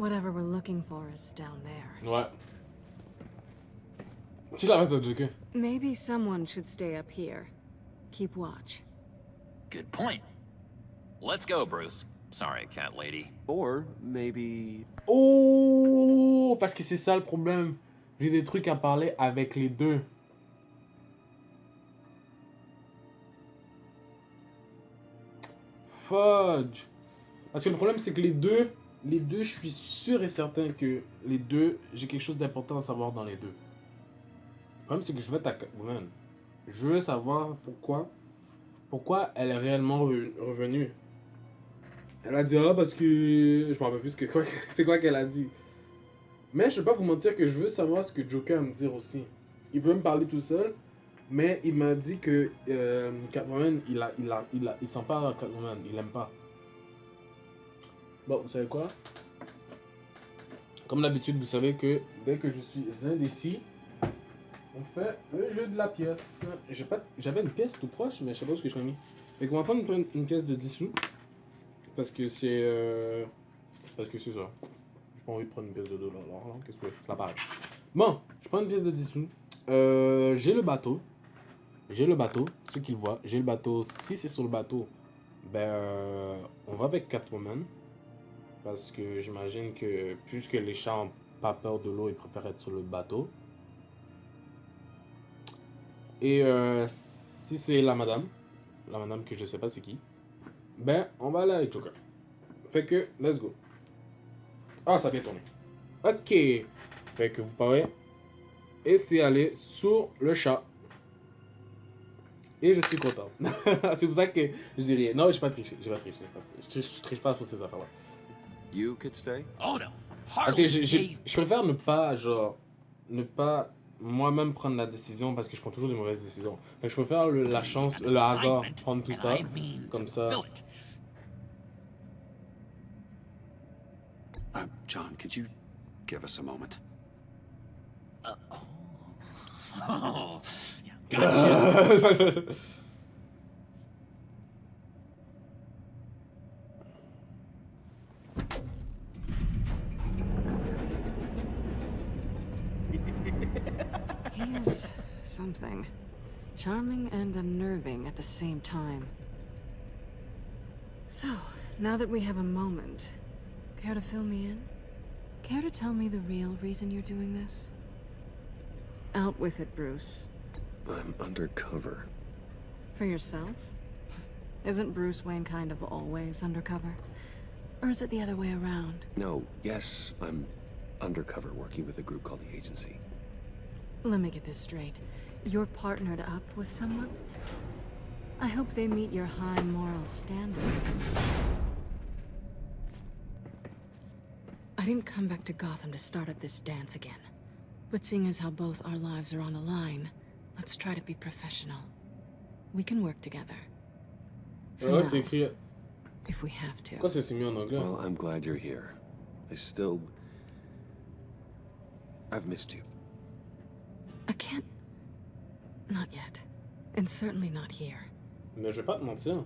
Whatever we're looking for is down there. Ouais. Tu la reste Joker. Maybe someone should stay up here. Keep watch. Good point. Let's go, Bruce. Sorry, cat lady. Or maybe... Oh, parce que c'est ça le problème. J'ai des trucs à parler avec les deux. Fudge. Parce que le problème, c'est que les deux, je suis sûr et certain que les deux, j'ai quelque chose d'important à savoir dans les deux. Le problème, c'est que je veux ta Catwoman. Je veux savoir pourquoi elle est réellement revenue. Elle a dit, ah, parce que... Je me rappelle plus c'est quoi qu'elle a dit. Mais je vais pas vous mentir que je veux savoir ce que Joker va me dire aussi. Il veut me parler tout seul, mais il m'a dit que Catwoman, il sent pas Catwoman, il l'aime pas. Bon, vous savez quoi? Comme d'habitude, vous savez que dès que je suis indécis, on fait le jeu de la pièce. J'avais une pièce tout proche, mais je sais pas ce que je l'ai mis. Fait qu'on va prendre une pièce de 10 sous. Parce que c'est ça. J'ai pas envie de prendre une pièce de $2. Qu'est-ce que c'est? Pareil. Bon, je prends une pièce de 10 sous. J'ai le bateau. Ceux qui le voient. J'ai le bateau. Si c'est sur le bateau, ben on va avec Catwoman. Parce que j'imagine que puisque les chats n'ont pas peur de l'eau, ils préfèrent être sur le bateau. Et si c'est la madame que je sais pas c'est qui, ben on va aller avec Joker. Fait que, let's go. Ah, ça a bien tourné. Ok. Fait que vous parlez. Et c'est aller sur le chat. Et je suis content. C'est pour ça que je dis rien. Non, je vais pas tricher. Je triche pas pour ces affaires-là. You could stay? Oh no. Je préfère ne pas moi-même prendre la décision parce que je prends toujours des mauvaises décisions. Fait que je préfère le hasard, prendre tout ça, comme ça. John, could you give us a moment? Oh, yeah, gotcha. He's something. Charming and unnerving at the same time. So, now that we have a moment, care to fill me in? Care to tell me the real reason you're doing this? Out with it, Bruce. I'm undercover. For yourself? Isn't Bruce Wayne kind of always undercover? Or is it the other way around? No, yes, I'm undercover working with a group called the Agency. Let me get this straight. You're partnered up with someone? I hope they meet your high moral standards. I didn't come back to Gotham to start up this dance again. But seeing as how both our lives are on the line, let's try to be professional. We can work together. For now, c'est écrit. if we have to. Pourquoi c'est mis en anglais? Well, I'm glad you're here. I've missed you. I can't... Not yet. And certainly not here. Mais je vais pas te mentir.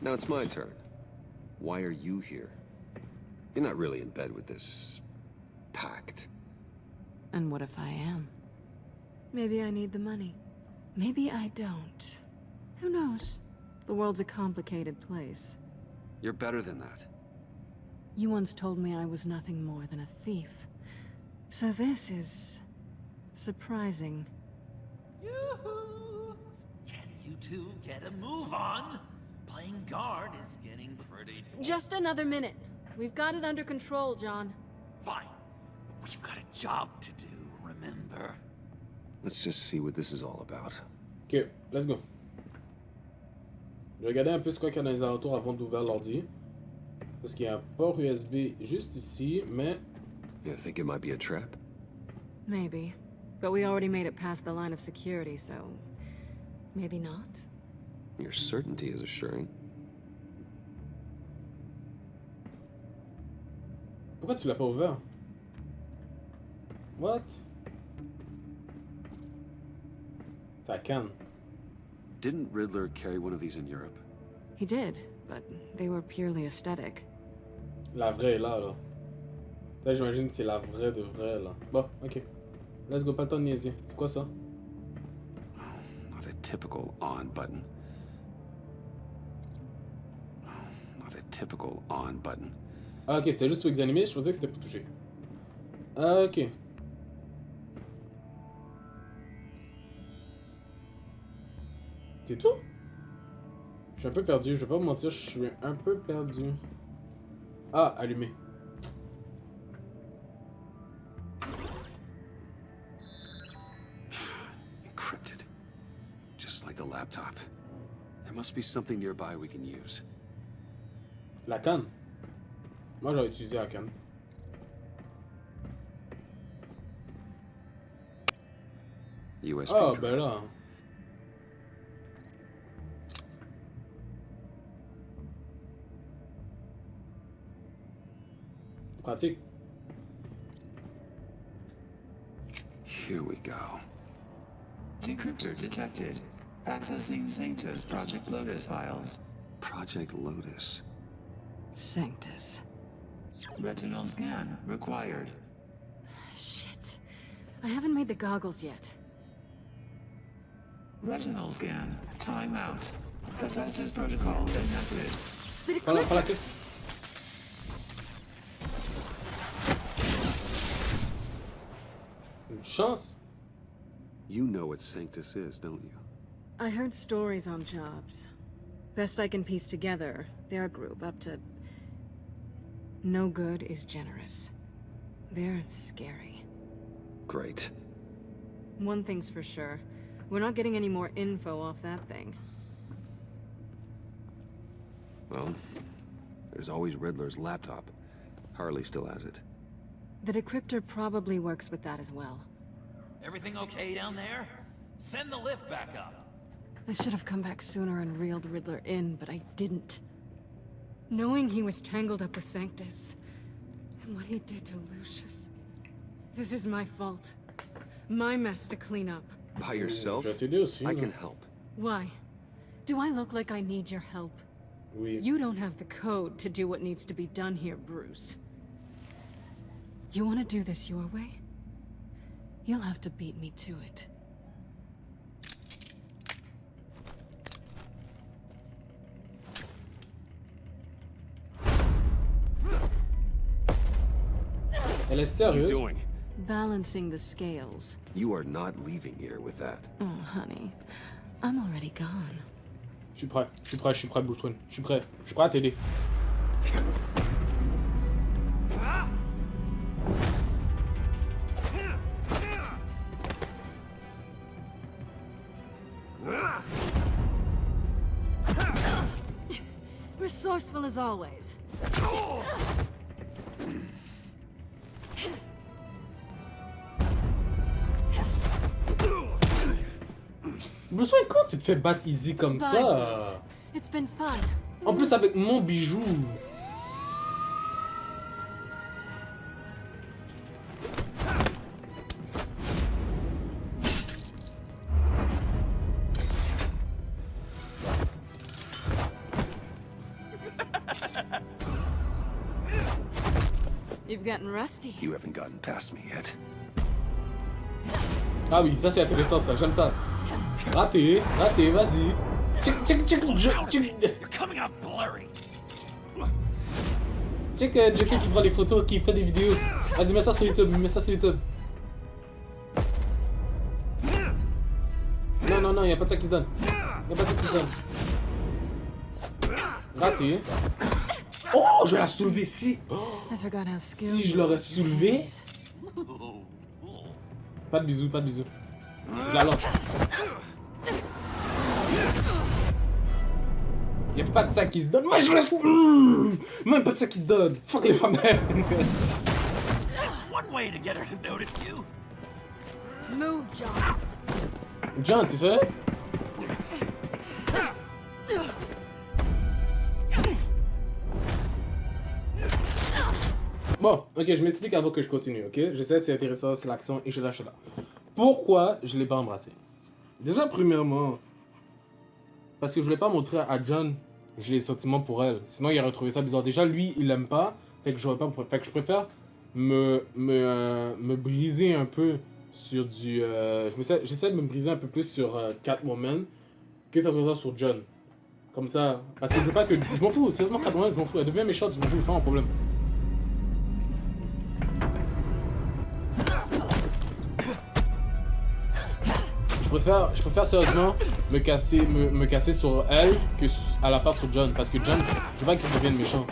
Now it's my turn. Why are you here? You're not really in bed with this... pact. And what if I am? Maybe I need the money. Maybe I don't. Who knows? The world's a complicated place. You're better than that. You once told me I was nothing more than a thief. So this is... surprising. Yoo-hoo! Can you two get a move on? Playing guard is getting pretty... Just another minute. We've got it under control, John. Fine. We've got a job to do, remember? Let's just see what this is all about. Ok, let's go. Je vais regarder un peu ce qu'il y a dans les alentours avant d'ouvrir l'ordi. Parce qu'il y a un port USB juste ici, mais... You think it might be a trap? Maybe. But we already made it past the line of security, so... maybe not? Your certainty is assuring. Pourquoi tu l'as pas ouvert? What? Ça canne. Didn't Riddler carry one of these in Europe? He did, but they were purely aesthetic. La vraie est là, là. Là, j'imagine que c'est la vraie de vraie, là. Bon, ok. Let's go, pas le temps de niaiser. C'est quoi ça? Not a typical on button. Not a typical on button. Ah, ok, c'était juste pour examiner. Je pensais que c'était pour toucher. Ah, ok. C'est tout? Je suis un peu perdu, je vais pas vous mentir, je suis un peu perdu. Ah, allumé. Encrypted. Just like the laptop. There must be something nearby we can use. La canne. Moi, j'aurais utilisé la canne. USB Ah, drive. ben là. Pratique. Here we go. Decryptor detected. Accessing Sanctus Project Lotus files. Project Lotus. Sanctus. Retinal scan required. Shit. I haven't made the goggles yet. Retinal scan. Timeout. Hephaestus protocol enacted. Did it Prends la click? clé. Une chance. You know what Sanctus is, don't you? I heard stories on jobs. Best I can piece together, their group up to... No good is generous. They're scary. Great. One thing's for sure. We're not getting any more info off that thing. Well, there's always Riddler's laptop. Harley still has it. The decryptor probably works with that as well. Everything okay down there? Send the lift back up. I should have come back sooner and reeled Riddler in, but I didn't. Knowing he was tangled up with Sanctus, and what he did to Lucius. This is my fault. My mess to clean up. By yourself? Je vais t'aider aussi. I là. can help. Why? Do I look like I need your help? Oui. You don't have the code to do what needs to be done here, Bruce. You want to do this your way? You'll have to beat me to it. Elle est What are you sérieuse? doing? Balancing the scales. You are not leaving here with that. Oh, honey. I'm already gone. Je suis prêt, je suis prêt, je suis prêt, Bruce Wayne. Je suis prêt à t'aider. Resourceful as always. Bruce Wayne, comment tu te fais battre easy comme Bye, ça? Bruce. It's been fun. En plus avec mon bijou. You've gotten rusty. You haven't gotten past me yet. Ah oui, ça c'est intéressant ça, j'aime ça. Raté, raté, vas-y. Check, You're coming out blurry. check Joker qui prend des photos, qui fait des vidéos. Vas-y, mets ça sur YouTube, mets ça sur YouTube. Non, y'a pas de ça qui se donne. Y'a pas de ça qui se donne. Raté. Oh, je vais la soulever si. Oh, I forgot how skilled si je l'aurais soulevé. Pas de bisous, pas de bisous. Je la lance. Y'a pas de ça qui se donne. Moi je laisse. Même pas de ça qui se donne. Fuck les femmes. That's one way to get her to notice you. Move, John. John, t'es sérieux? Bon, ok, je m'explique avant que je continue, ok? Je sais, c'est intéressant, c'est l'action et je lâche là. Pourquoi je l'ai pas embrassé? Déjà, premièrement, parce que je voulais pas montrer à John j'ai les sentiments pour elle. Sinon, il aurait trouvé ça bizarre. Déjà, lui, il l'aime pas. Fait que j'aurais pas... Fait que je préfère me briser un peu sur du... J'essaie de me briser un peu plus sur Catwoman que ça soit sur John. Comme ça. Parce que je veux pas que... Je m'en fous. Sérieusement, Catwoman, je m'en fous. Elle devient méchante, je m'en fous. C'est pas un problème. Je préfère sérieusement me casser sur elle que à la part sur John. Parce que John, je veux pas qu'il devienne méchant.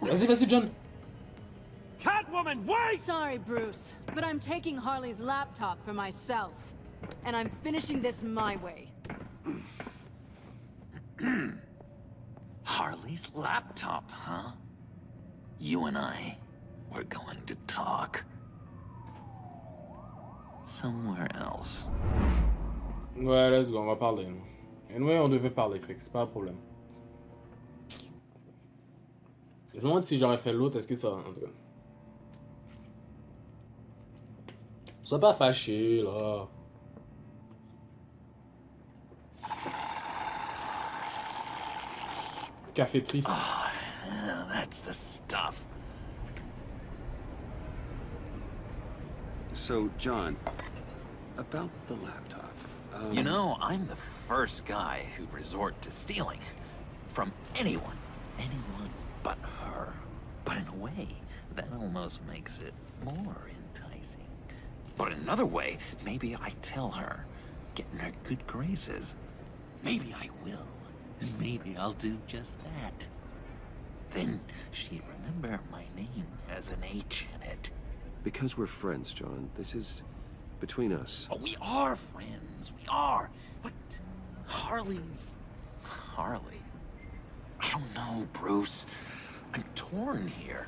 Vas-y, John. Catwoman, wait! Sorry, Bruce, but I'm taking Harley's laptop for myself. And I'm finishing this my way. Harley's laptop, huh? You and I, we're going to talk. Somewhere else. Ouais, let's go, on va parler. Et ouais, on devait parler, fait que c'est pas un problème. Je me demande si j'aurais fait l'autre, est-ce que ça... En tout cas. Sois pas fâché, là. Café triste. Oh, that's the stuff. So, John, about the laptop. You know, I'm the first guy who'd resort to stealing. From anyone. Anyone but her. But in a way, that almost makes it more enticing. But in another way, maybe I tell her, get in her good graces. Maybe I will. And maybe I'll do just that. Then she'd remember my name has an H in it. Because we're friends, John. This is between us. Oh, we are friends. We are. But Harley's... Harley? I don't know, Bruce. I'm torn here.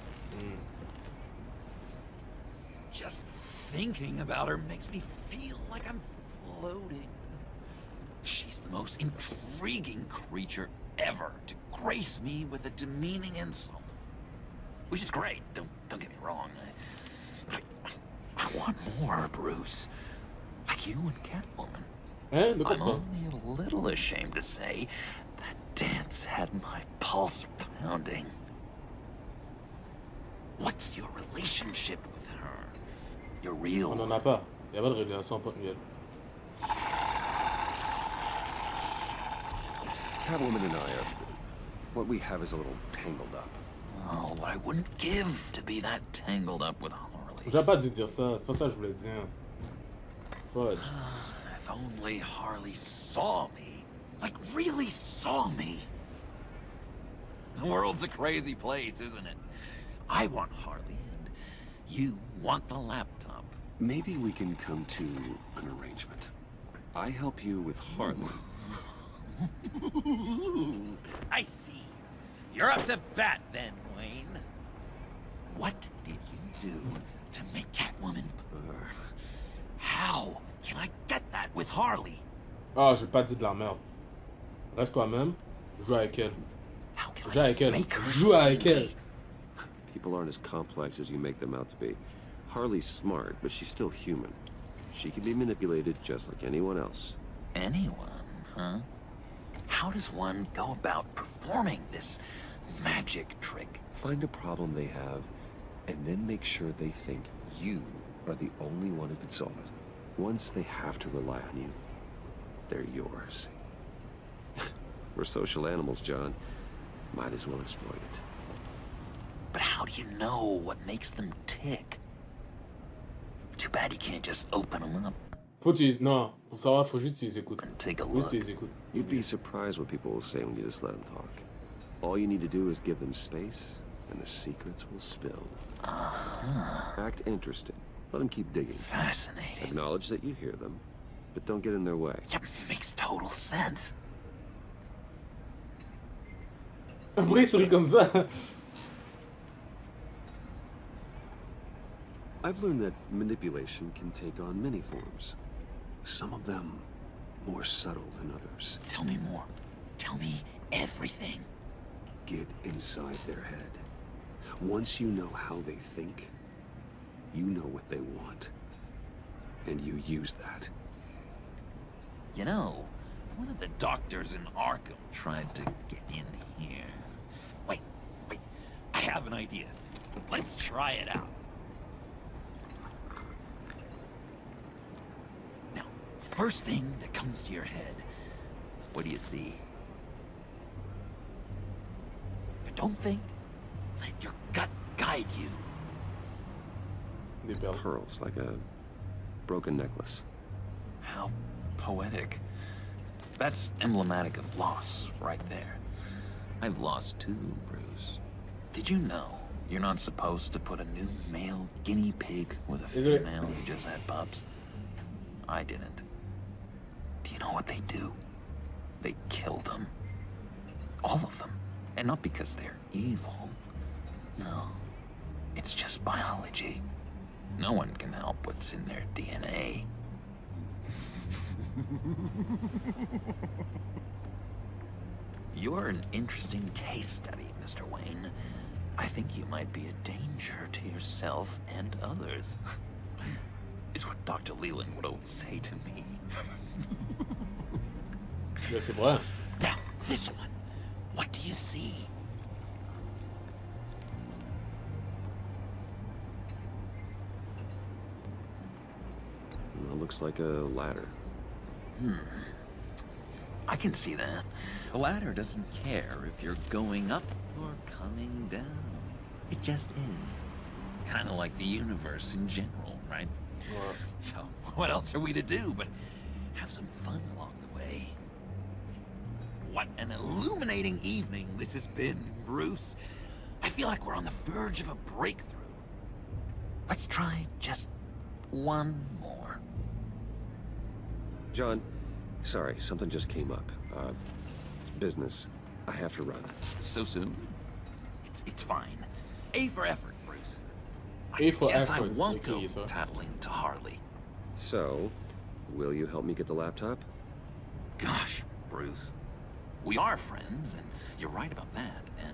Just thinking about her makes me feel like I'm floating. She's the most intriguing creature ever to grace me with a demeaning insult. Which is great, don't get me wrong. I want more, Bruce. Like you and Catwoman. I'm only a little ashamed to say that dance had my pulse pounding. What's your relationship with her? Your real... On n'en a pas. Il n'y a pas de relation ponctuelle. Catwoman and I are... What we have is a little tangled up. Oh, what I wouldn't give to be that tangled up with Harley. J'avais pas dû dire ça, c'est pas ça que je voulais dire. Fudge. If only Harley saw me. Like, really saw me. The world's a crazy place, isn't it? I want Harley, and you want the laptop. Maybe we can come to an arrangement. I help you with Harley. I see. You're up to bat then, Wayne. What did you do to make Catwoman purr? How can I get that with Harley? Ah, j'ai pas dit de la merde. Reste toi-même, joue avec elle. How can Joue avec I elle. make her Joue avec see elle. me? People aren't as complex as you make them out to be. Harley's smart, but she's still human. She can be manipulated just like anyone else. Anyone, huh? How does one go about performing this magic trick? Find a problem they have, and then make sure they think you are the only one who can solve it. Once they have to rely on you, they're yours. We're social animals, John. Might as well exploit it. But how do you know what makes them tick? Too bad you can't just open them up Faut tu... Non, pour savoir, faut juste tu les écoutes. and take a Juste look. tu les écoutes. You'd be surprised what people will say when you just let them talk. All you need to do is give them space, and the secrets will spill. Act interested. Let them keep digging. Fascinating. Acknowledge that you hear them, but don't get in their way. Yeah, makes total sense. Après, il sourit comme ça. I've learned that manipulation can take on many forms. Some of them more subtle than others. Tell me more. Tell me everything. Get inside their head. Once you know how they think, you know what they want. And you use that. You know, one of the doctors in Arkham tried to get in here. have an idea. Let's try it out. Now, first thing that comes to your head, what do you see? But don't think. Let your gut guide you. Des perles. Pearls, like a broken necklace. How poetic. That's emblematic of loss, right there. I've lost too, Bruce. Did you know you're not supposed to put a new male guinea pig with a Is it- female who just had pups? I didn't. Do you know what they do? They kill them. All of them. And not because they're evil. No. It's just biology. No one can help what's in their DNA. You're an interesting case study, Mr. Wayne. I think you might be a danger to yourself and others. Is what Dr. Leland would always say to me. Là, c'est vrai. Now, this one. What do you see? Well, looks like a ladder. I can see that. The ladder doesn't care if you're going up or coming down. It just is. Kind of like the universe in general, right? Ouais. So, what else are we to do but have some fun along the way? What an illuminating evening this has been, Bruce. I feel like we're on the verge of a breakthrough. Let's try just one more. John, sorry, something just came up. It's business. I have to run. So soon? It's fine. A for effort, Bruce. A for Guess I effort, won't okay, go so. tattling to Harley. So, will you help me get the laptop? Gosh, Bruce. We are friends, and you're right about that. And,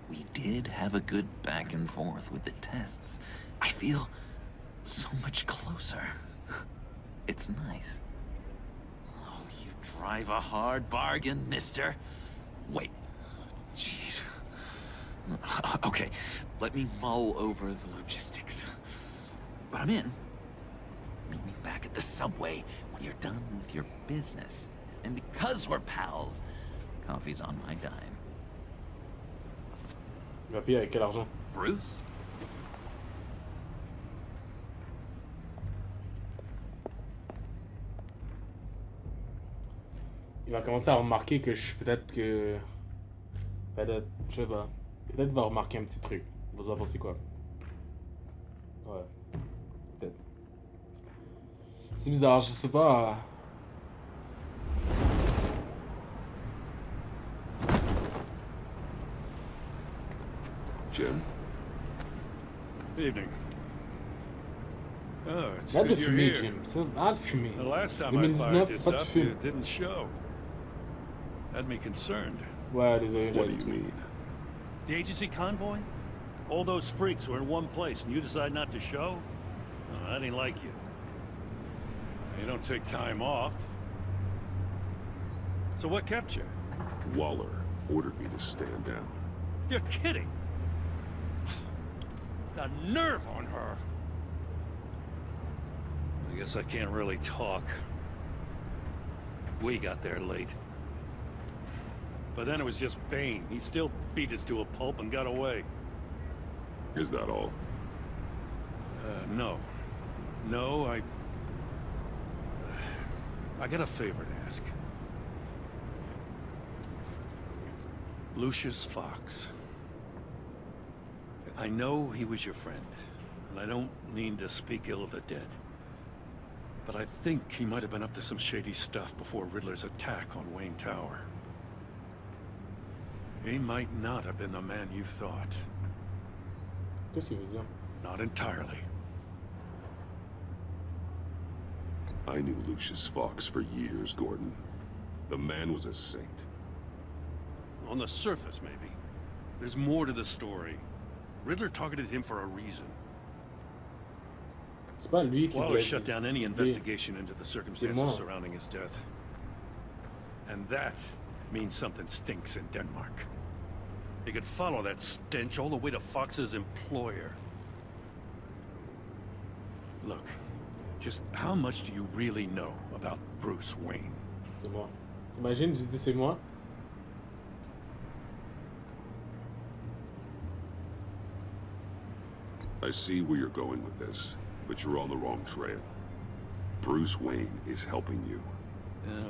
we did have a good back and forth with the tests. I feel so much closer. It's nice. Oh, you drive a hard bargain, mister. Wait. Jeez. Okay, let me mull over the logistics. But I'm in. Meet me back at the subway when you're done with your business. And because we're pals, coffee's on my dime. Il va payer avec quel argent? Bruce? Il va commencer à remarquer que peut-être que... Peut-être, je sais pas. Peut-être il va remarquer un petit truc. Vous en pensez quoi? Ouais. Peut-être. C'est bizarre, je sais pas. Jim? Evening. Oh, it's Arrête de good you're fumer, here. Jim. C'est arrête de fumer. The last time I 2019, fired this pas de up, fume. you didn't show. Had me concerned. Ouais, désolé. What do you mean? The agency convoy? All those freaks were in one place and you decide not to show? Oh, that ain't like you. You don't take time off. So what kept you? Waller ordered me to stand down. You're kidding! The nerve on her! I guess I can't really talk. We got there late. But then it was just Bane. He still beat us to a pulp and got away. Is that all? No. No, I got a favor to ask. Lucius Fox. I know he was your friend, and I don't mean to speak ill of the dead. But I think he might have been up to some shady stuff before Riddler's attack on Wayne Tower. He might not have been the man you thought. Qu'est-ce qu'il veut dire? Not entirely. I knew Lucius Fox for years, Gordon. The man was a saint. On the surface, maybe. There's more to the story. Riddler targeted him for a reason. C'est pas lui qui Waller voulait shut down any viser. investigation into the moi. circumstances surrounding his death. And that means something stinks in Denmark. He could follow that stench all the way to Fox's employer. Look, just how much do you really know about Bruce Wayne? C'est moi. T'imagines, je dis c'est moi? I see where you're going with this, but you're on the wrong trail. Bruce Wayne is helping you.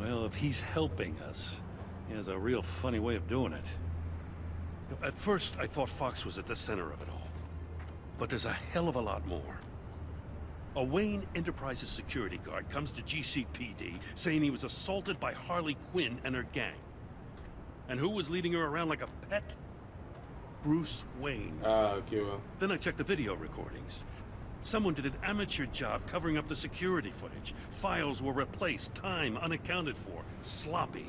Well, if he's helping us, he has a real funny way of doing it. At first, I thought Fox was at the center of it all. But there's a hell of a lot more. A Wayne Enterprises security guard comes to GCPD saying he was assaulted by Harley Quinn and her gang. And who was leading her around like a pet? Bruce Wayne. Ah, ok, ouais. Then I checked the video recordings. Someone did an amateur job covering up the security footage. Files were replaced, time unaccounted for, sloppy.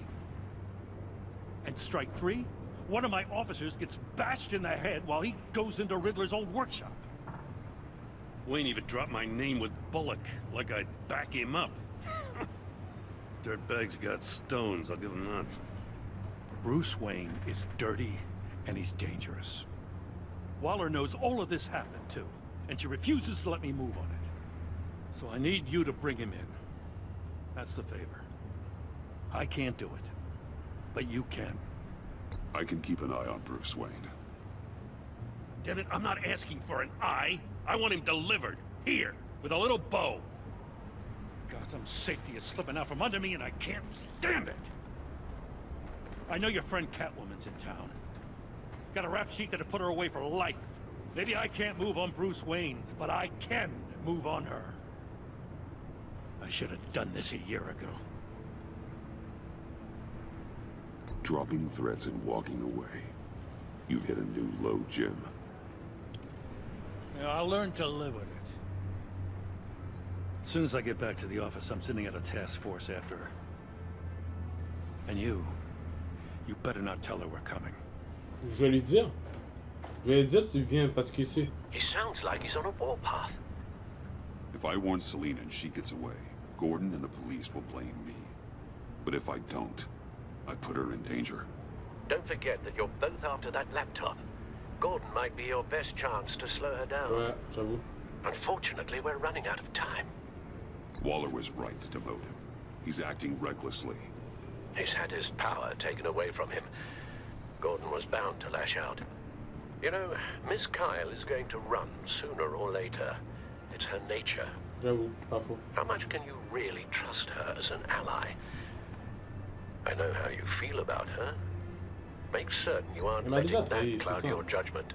And strike three? One of my officers gets bashed in the head while he goes into Riddler's old workshop. Wayne even dropped my name with Bullock, like I'd back him up. Dirtbag's got stones, I'll give him that. Bruce Wayne is dirty and he's dangerous. Waller knows all of this happened too, and she refuses to let me move on it. So I need you to bring him in. That's the favor. I can't do it, but you can. I can keep an eye on Bruce Wayne. Damn it, I'm not asking for an eye. I want him delivered, here, with a little bow. Gotham's safety is slipping out from under me and I can't stand it. I know your friend Catwoman's in town. Got a rap sheet that'll put her away for life. Maybe I can't move on Bruce Wayne, but I can move on her. I should have done this a year ago. Dropping threats and walking away. You've hit a new low, Jim. Yeah, I'll learn to live with it. As soon as I get back to the office, I'm sending out a task force after her. And you better not tell her we're coming. Je vais lui dire. Je vais lui dire tu viens parce que c'est. He sounds like he's on a warpath. If I warn Selina and she gets away, Gordon and the police will blame me. But if I don't, I put her in danger. Don't forget that you're both after that laptop. Gordon might be your best chance to slow her down. Ouais, j'avoue. Unfortunately, we're running out of time. Waller was right to demote him. He's acting recklessly. He's had his power taken away from him. Gordon was bound to lash out. You know, Miss Kyle is going to run sooner or later. It's her nature. J'avoue, pas faux. How much can you really trust her as an ally? I know how you feel about her. Make certain you aren't Elle m'a déjà letting trahi, that c'est cloud ça. your judgment.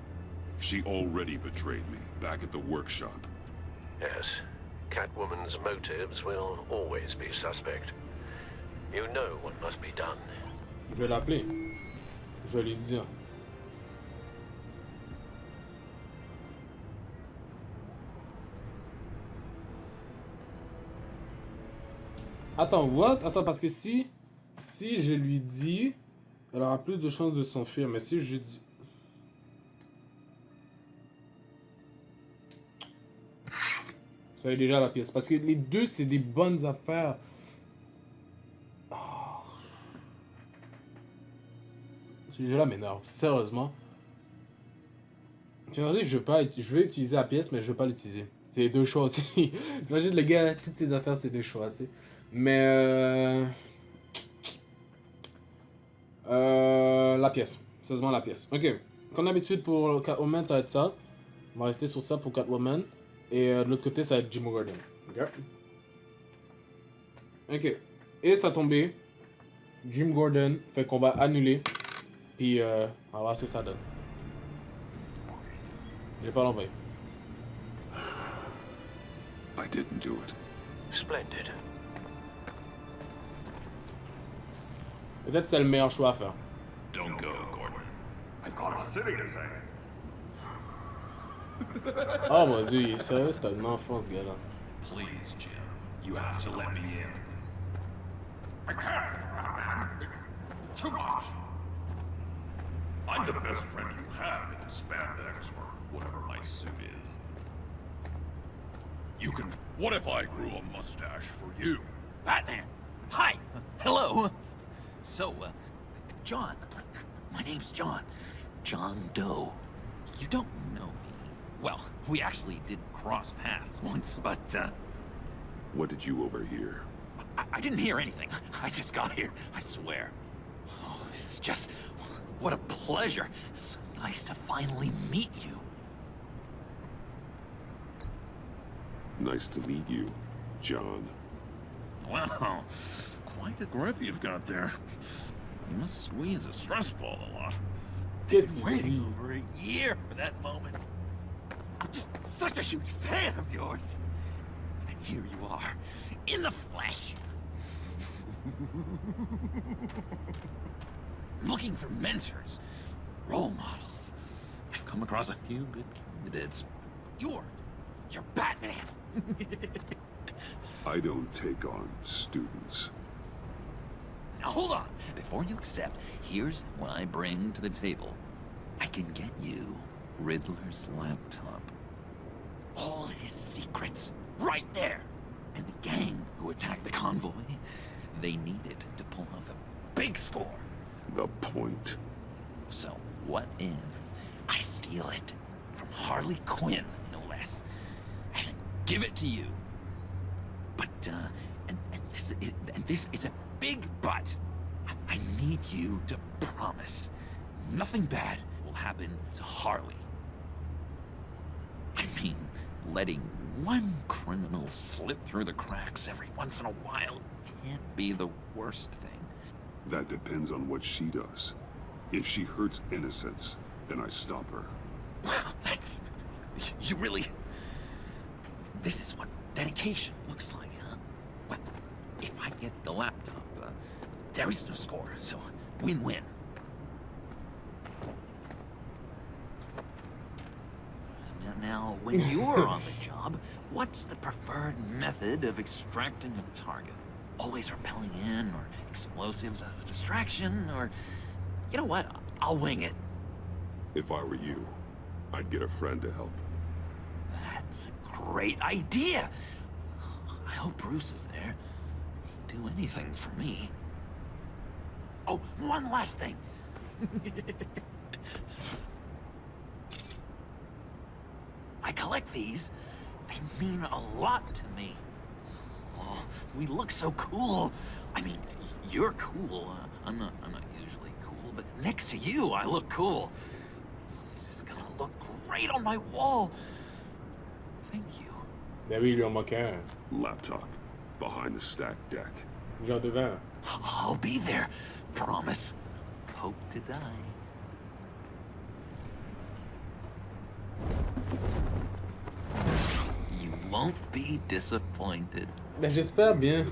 She already betrayed me back at the workshop. Yes, Catwoman's motives will always be suspect. You know what must be done. Je vais l'appeler. Je vais lui dire. Attends, what? Attends, parce que si je lui dis, elle aura plus de chances de s'enfuir. Mais si je lui dis... Vous savez déjà la pièce. Parce que les deux, c'est des bonnes affaires. Oh. Ce jeu-là m'énerve, sérieusement. Je vais utiliser la pièce, mais je vais pas l'utiliser. C'est deux choix aussi. T'imagines, le gars, toutes ses affaires, c'est deux choix, tu sais. Mais la pièce. Sérieusement, la pièce. Ok. Comme d'habitude, pour Catwoman, ça va être ça. On va rester sur ça pour Catwoman. Et de l'autre côté, ça va être Jim Gordon. Ok. Ok. Et ça a tombé. Jim Gordon. Fait qu'on va annuler. Puis on va voir ce que ça donne. Je vais pas l'envoyer. I didn't do it. Splendid. Peut-être que c'est le meilleur choix à faire. Don't go, Gordon. I've got a city to say. Oh mon dieu, il est sérieux, c'est un enfant ce gars-là. Please, Jim. You have to let me in. I can't, man. It's too much. I'm the best friend you have in spandex or whatever my suit is. You can... What if I grew a mustache for you? Batman! Hi! Hello! So, John. My name's John. John Doe. You don't know me. Well, we actually did cross paths once, but, What did you overhear? I didn't hear anything. I just got here, I swear. Oh, this is just... What a pleasure. So nice to finally meet you. Nice to meet you, John. Wow, quite a grip you've got there. You must squeeze a stress ball a lot. Qu'est-ce qu'il Waiting dit? over a year for that moment. I'm just such a huge fan of yours. And here you are, in the flesh. Looking for mentors, role models. I've come across a few good candidates. You're Batman. I don't take on students. Now hold on. Before you accept, here's what I bring to the table. I can get you Riddler's laptop. All his secrets, right there. And the gang who attacked the convoy, they need it to pull off a big score. The point. So what if I steal it from Harley Quinn, no less, and give it to you? But, and this is a big but. I need you to promise nothing bad will happen to Harley. I mean, letting one criminal slip through the cracks every once in a while can't be the worst thing. That depends on what she does. If she hurts innocents, then I stop her. Wow, that's... You really... This is what dedication looks like, huh? Well, if I get the laptop, there is no score, so win-win. Now, when you're on the job, what's the preferred method of extracting a target? Always rappelling in, or explosives as a distraction, or... You know what? I'll wing it. If I were you, I'd get a friend to help. That's a great idea. I hope Bruce is there. He'd do anything for me. Oh, one last thing. I collect these. They mean a lot to me. Oh, we look so cool. I mean, you're cool. I'm not usually cool, but next to you, I look cool. This is gonna look great on my wall. Thank you. Ben oui, il lui en manquait un. Laptop. Behind the stacked deck. Genre de vin. I'll be there. Promise. Hope to die. You won't be disappointed. Ben j'espère bien.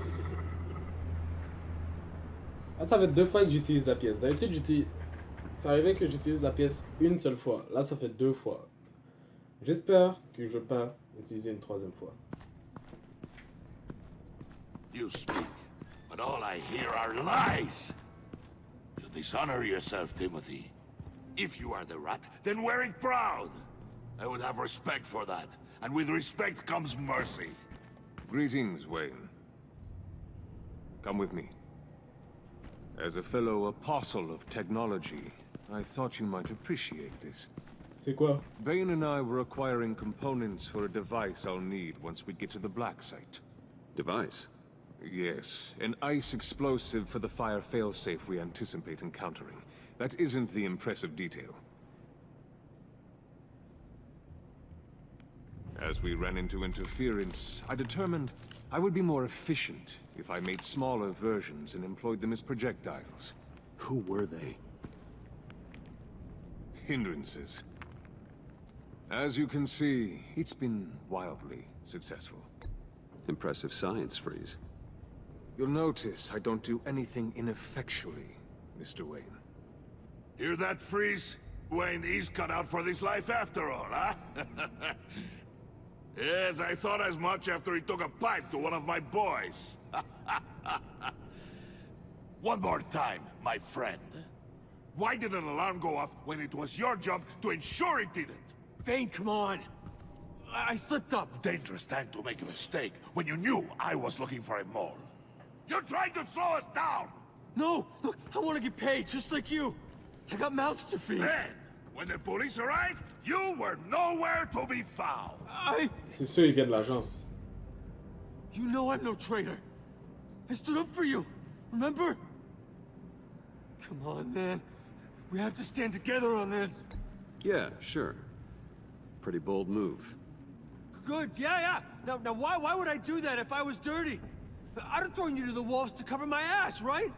Là, ça fait 2 fois que j'utilise la pièce. D'habitude, ça arrivait que j'utilise la pièce une seule fois. Là, ça fait 2 fois. J'espère que je ne vais pas l'utiliser une 3e fois. You speak, but all I hear are lies. You dishonor yourself, Timothy. If you are the rat, then wear it proud. I would have respect for that, and with respect comes mercy. Greetings, Wayne. Come with me. As a fellow apostle of technology, I thought you might appreciate this. C'est quoi? Bane and I were acquiring components for a device I'll need once we get to the black site. Device? Yes, an ice explosive for the fire failsafe we anticipate encountering. That isn't the impressive detail. As we ran into interference, I determined I would be more efficient if I made smaller versions and employed them as projectiles. Who were they? Hindrances. As you can see, it's been wildly successful. Impressive science, Freeze. You'll notice I don't do anything ineffectually, Mr. Wayne. Hear that, Freeze? Wayne is cut out for this life after all, huh? Yes, I thought as much after he took a pipe to one of my boys. One more time, my friend. Why did an alarm go off when it was your job to ensure it didn't? Bane, come on! I slipped up! Dangerous time to make a mistake when you knew I was looking for a mole. You're trying to slow us down! No! Look, I want to get paid, just like you! I got mouths to feed! Ben! When the police arrived, you were nowhere to be found. C'est sûr, il vient de l'agence. You know I'm no traitor. I stood up for you, remember? Come on, man. We have to stand together on this. Yeah, sure. Pretty bold move. Good, yeah. Now why would I do that if I was dirty? I'd have thrown you to the wolves to cover my ass, right?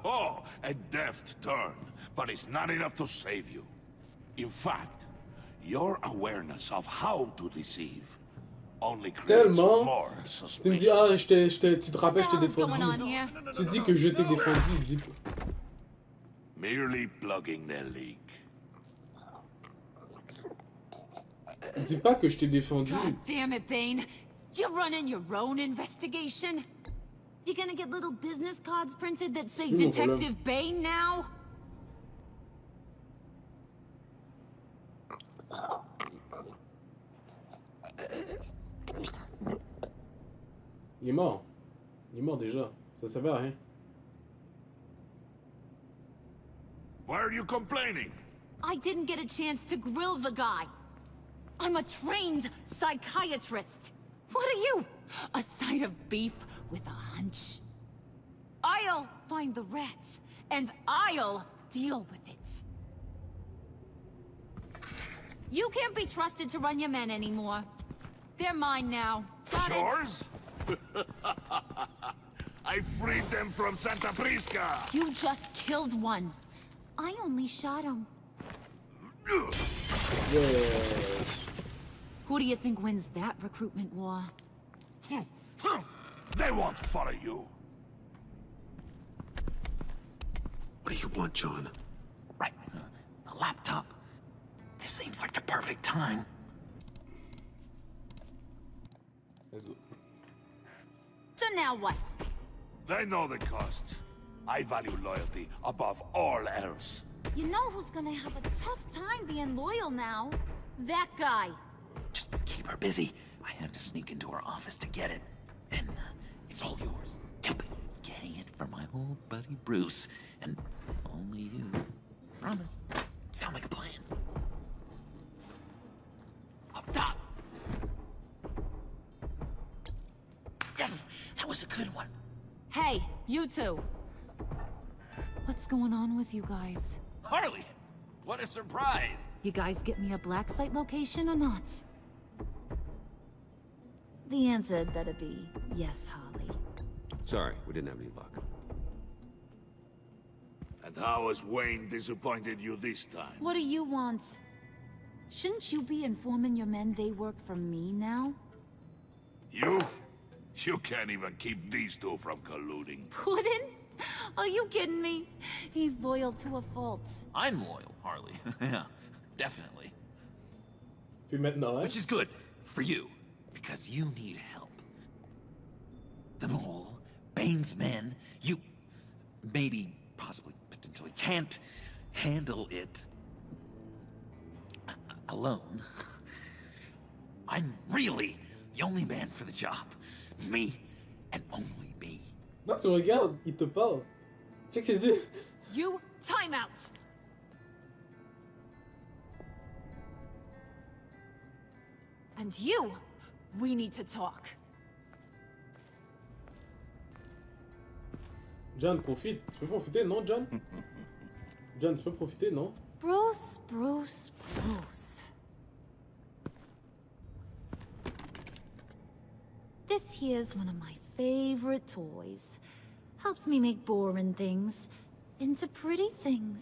Oh, a deft turn, but it's not enough to save you. In fact, your awareness of how to deceive only creates more Tu me dis, suspicion. tu te rappelles, je t'ai défendu. Tu dis que je t'ai défendu, dis... Merely plugging the leak. Dis pas que je t'ai défendu. God damn it, Bane. You're running your own investigation? You gonna get little business cards printed that say Detective Bane now? Il est mort. Il est mort déjà. Ça servait à rien. Why are you complaining? I didn't get a chance to grill the guy. I'm a trained psychiatrist. What are you? A side of beef with a hunch? I'll find the rats, and I'll deal with it. You can't be trusted to run your men anymore. They're mine now. Got it? Yours? I freed them from Santa Prisca. You just killed one. I only shot him. Who do you think wins that recruitment war? They won't follow you. What do you want, John? Right. The laptop. This seems like the perfect time. Let's go. So now what? They know the cost. I value loyalty above all else. You know who's gonna have a tough time being loyal now? That guy. Just keep her busy. I have to sneak into her office to get it. And it's all yours. Yep. Getting it for my old buddy Bruce. And only you. Promise. Sound like a plan. Up top. Yes! That was a good one. Hey, you two. What's going on with you guys? Harley! What a surprise! You guys get me a black site location or not? The answer had better be yes, Harley. Sorry, we didn't have any luck. And how has Wayne disappointed you this time? What do you want? Shouldn't you be informing your men they work for me now? You? You can't even keep these two from colluding. Puddin'? Are you kidding me? He's loyal to a fault. I'm loyal, Harley. Yeah, definitely. Puis maintenant, hein? Which is good for you, because you need help. The mole, Bane's men, you maybe, possibly, potentially can't handle it alone. I'm really the only man for the job. Me and only me. Non, tu regardes, il te parle. Check ses yeux. You time out. And you, we need to talk. John, profite. Tu peux profiter, non, John? John, tu peux profiter, non? Bruce. This here's one of my favorite toys. Helps me make boring things into pretty things.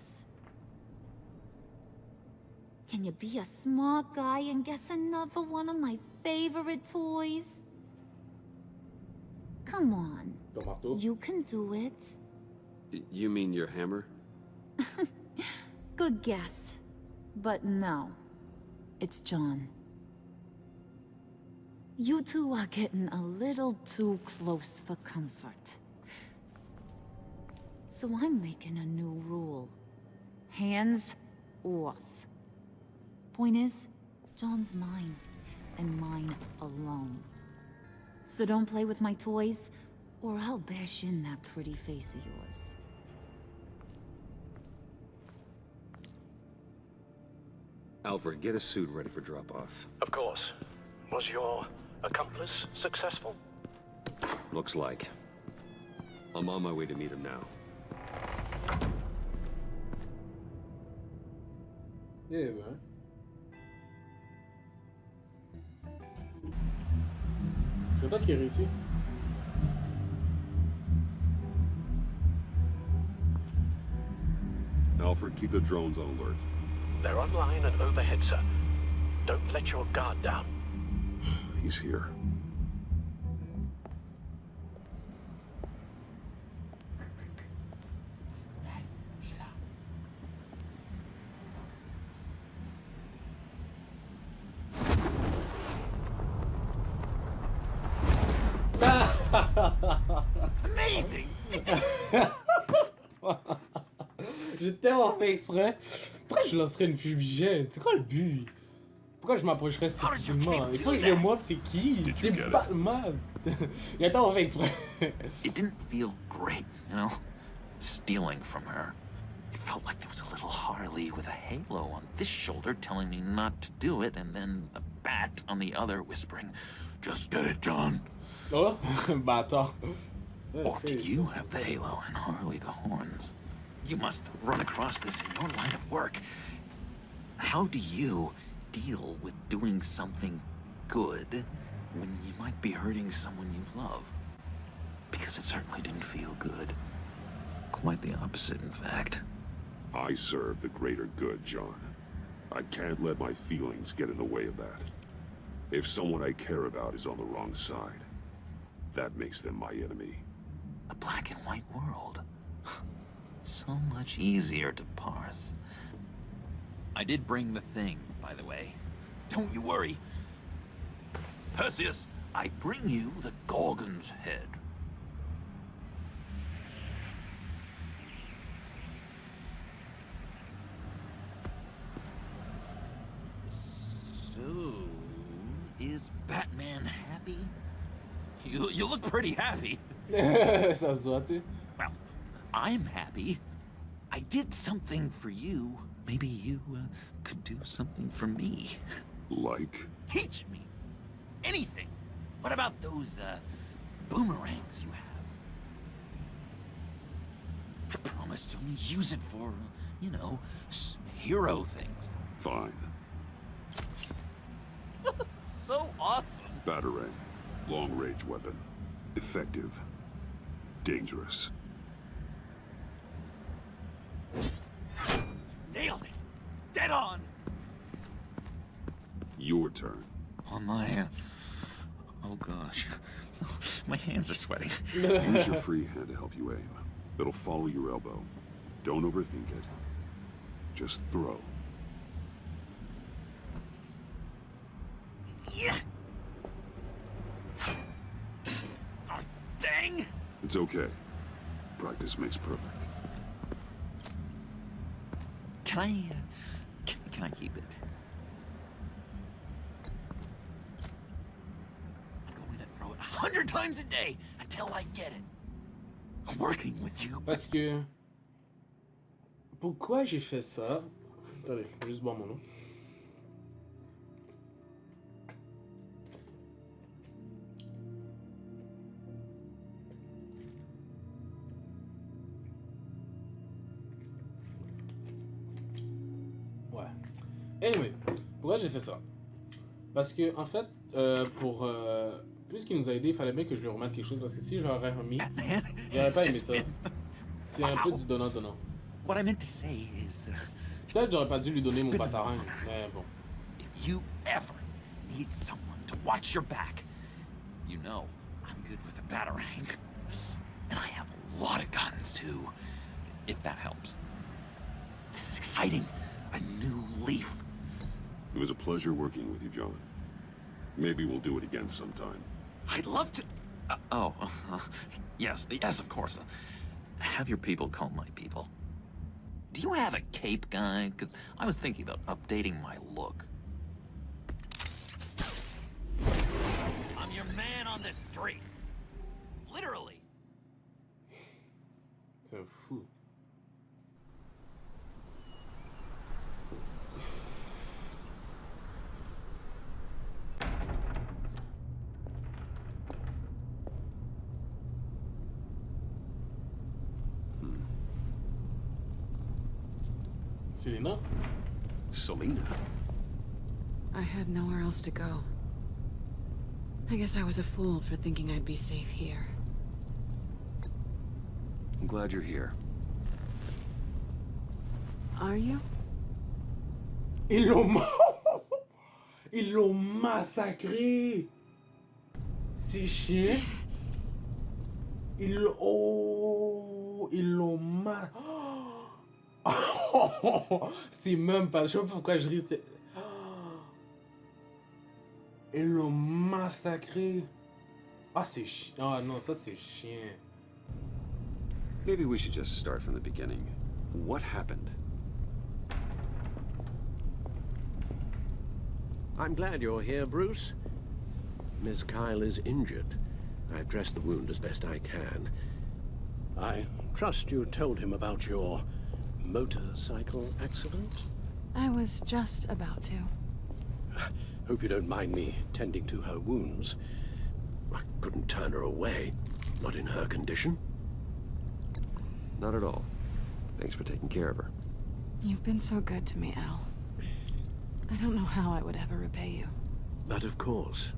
Can you be a smart guy and guess another one of my favorite toys? Come on. Ton marteau. You can do it. You mean your hammer? Good guess. But no. It's John. You two are getting a little too close for comfort. So I'm making a new rule. Hands off. Point is, John's mine, and mine alone. So don't play with my toys, or I'll bash in that pretty face of yours. Alfred, get a suit ready for drop-off. Of course. Was your accomplice successful? Looks like. I'm on my way to meet him now. Yeah, man. Je crois qu'il a réussi. Alfred, keep the drones on alert. They're online and overhead, sir. Don't let your guard down. He's here. Amazing! J'ai tellement fait exprès. Pourquoi je lancerais une fumigène? C'est quoi le but? Pourquoi je m'approcherais subtilement? Il faut que je lui montre c'est qui? C'est Batman! Il a tellement fait exprès. It didn't feel great, you know? Stealing from her. It felt like there was a little Harley with a halo on this shoulder telling me not to do it, and then a bat on the other whispering, "Just get it done." Oh, bâtard. Or did you have the halo and Harley the horns? You must run across this in your line of work. How do you deal with doing something good when you might be hurting someone you love? Because it certainly didn't feel good. Quite the opposite, in fact. I serve the greater good, John. I can't let my feelings get in the way of that. If someone I care about is on the wrong side, that makes them my enemy. A black and white world. So much easier to parse. I did bring the thing, by the way. Don't you worry. Perseus, I bring you the Gorgon's head. So, is Batman happy? You look pretty happy. Ça se voit, tu sais. Well, I'm happy. I did something for you. Maybe you could do something for me. Like? Teach me. Anything. What about those boomerangs you have? I promise to only use it for, you know, hero things. Fine. So awesome. Batarang. Long-range weapon. Effective. Dangerous. Nailed it. Dead on. Your turn. On my... oh gosh. My hands are sweating. Use your free hand to help you aim. It'll follow your elbow. Don't overthink it. Just throw. Yeah. Oh, dang. It's okay. Practice makes perfect. Can I keep it? I'm going to throw it 100 times a day until I get it. I'm working with you. Parce que... Pourquoi j'ai fait ça? Attendez, je vais juste boire mon eau. Ouais. Anyway, pourquoi j'ai fait ça? Parce que, en fait, puisqu'il nous a aidé, il fallait bien que je lui remette quelque chose. Parce que si je l'aurais remis, j'aurais pas aimé ça. C'est un peu du donnant-donnant. What I meant to say is... Peut-être j'aurais pas dû lui donner mon batarang, mais bon. If you ever need someone to watch your back, you know I'm good with a batarang. And I have a lot of guns, too, if that helps. This is exciting. A new leaf. It was a pleasure working with you, John. Maybe we'll do it again sometime. I'd love to... yes, of course. Have your people call my people. Do you have a cape, guy? Because I was thinking about updating my look. I'm your man on this street. Literally. C'est fou. Selena? Selena? I had nowhere else to go. I guess I was a fool for thinking I'd be safe here. I'm glad you're here. Are you? Ils l'ont massacré. Ces chiens. Ils l'ont c'est même pas... Je sais pas pourquoi je ris. Ils l'ont massacré. Ah, c'est chiant. Ah non, ça c'est chien. Maybe we should just start from the beginning. What happened? I'm glad you're here, Bruce. Miss Kyle is injured. I've dressed the wound as best I can. I trust you told him about your motorcycle accident? I was just about to. Hope you don't mind me tending to her wounds. I couldn't turn her away, not in her condition. Not at all. Thanks for taking care of her. You've been so good to me, Al. I don't know how I would ever repay you. But of course.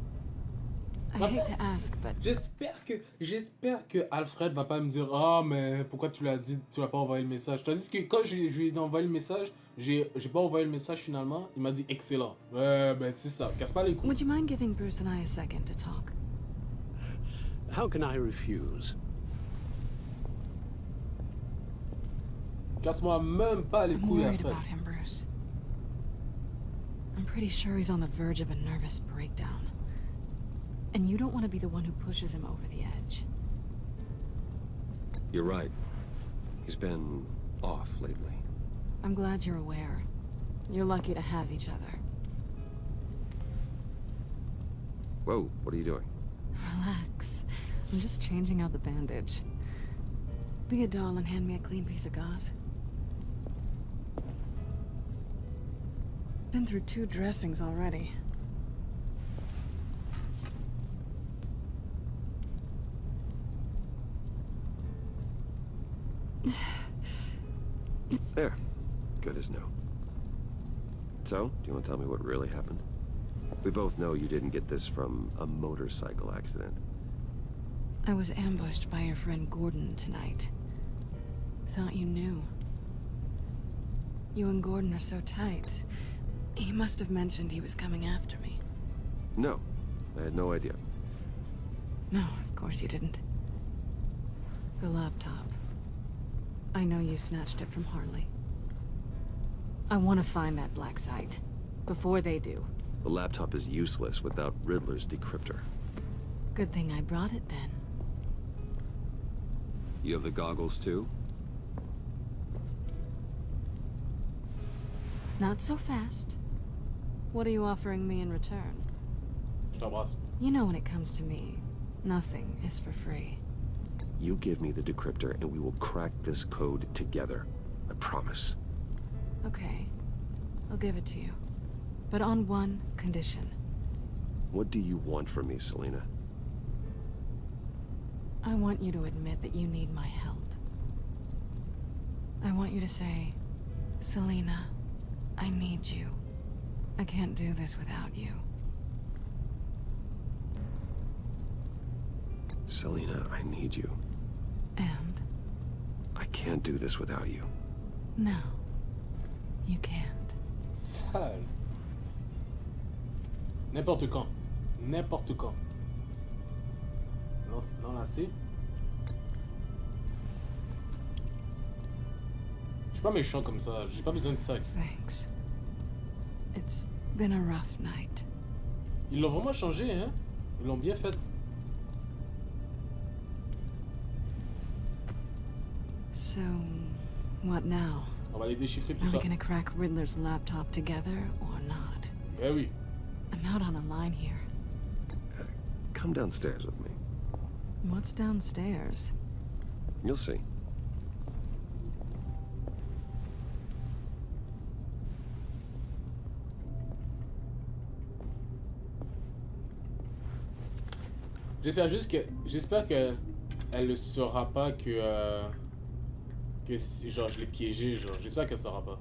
I hate to ask, but... J'espère que Alfred va pas me dire ah mais pourquoi tu l'as dit, tu l'as pas envoyé le message. Tandis que quand je lui ai envoyé le message, j'ai pas envoyé le message finalement. Il m'a dit excellent. Ben c'est ça. Casse pas les couilles. Would you mind giving Bruce and I a second to talk? How can I refuse? Casse-moi même pas les I'm couilles, worried Alfred. about him, Bruce. I'm pretty sure he's on the verge of a nervous breakdown. And you don't want to be the one who pushes him over the edge. You're right. He's been off lately. I'm glad you're aware. You're lucky to have each other. Whoa, what are you doing? Relax. I'm just changing out the bandage. Be a doll and hand me a clean piece of gauze. Been through 2 dressings already. There. Good as new. So, do you want to tell me what really happened? We both know you didn't get this from a motorcycle accident. I was ambushed by your friend Gordon tonight. Thought you knew. You and Gordon are so tight. He must have mentioned he was coming after me. No, I had no idea. No, of course you didn't. The laptop. I know you snatched it from Harley. I want to find that black site. Before they do. The laptop is useless without Riddler's decryptor. Good thing I brought it then. You have the goggles too? Not so fast. What are you offering me in return? Je t'embrasse. You know when it comes to me, nothing is for free. You give me the decryptor and we will crack this code together. I promise. Okay. I'll give it to you. But on one condition. What do you want from me, Selena? I want you to admit that you need my help. I want you to say, Selena, I need you. I can't do this without you. Selena, I need you. And? I can't do this without you. No. You can't. Sale. N'importe quand. N'importe quand. L'enlacer. Je suis pas méchant comme ça. J'ai pas besoin de ça. Thanks. It's been a rough night. Ils l'ont vraiment changé, hein? Ils l'ont bien fait. So, what now? On va les déchiffrer tout Are we ça. gonna crack Riddler's laptop together or not? Eh oui. I'm out on a line here. Come downstairs with me. What's downstairs? You'll see. Je vais faire juste que... J'espère que elle ne saura pas que genre je l'ai piégé, genre. J'espère qu'elle saura pas.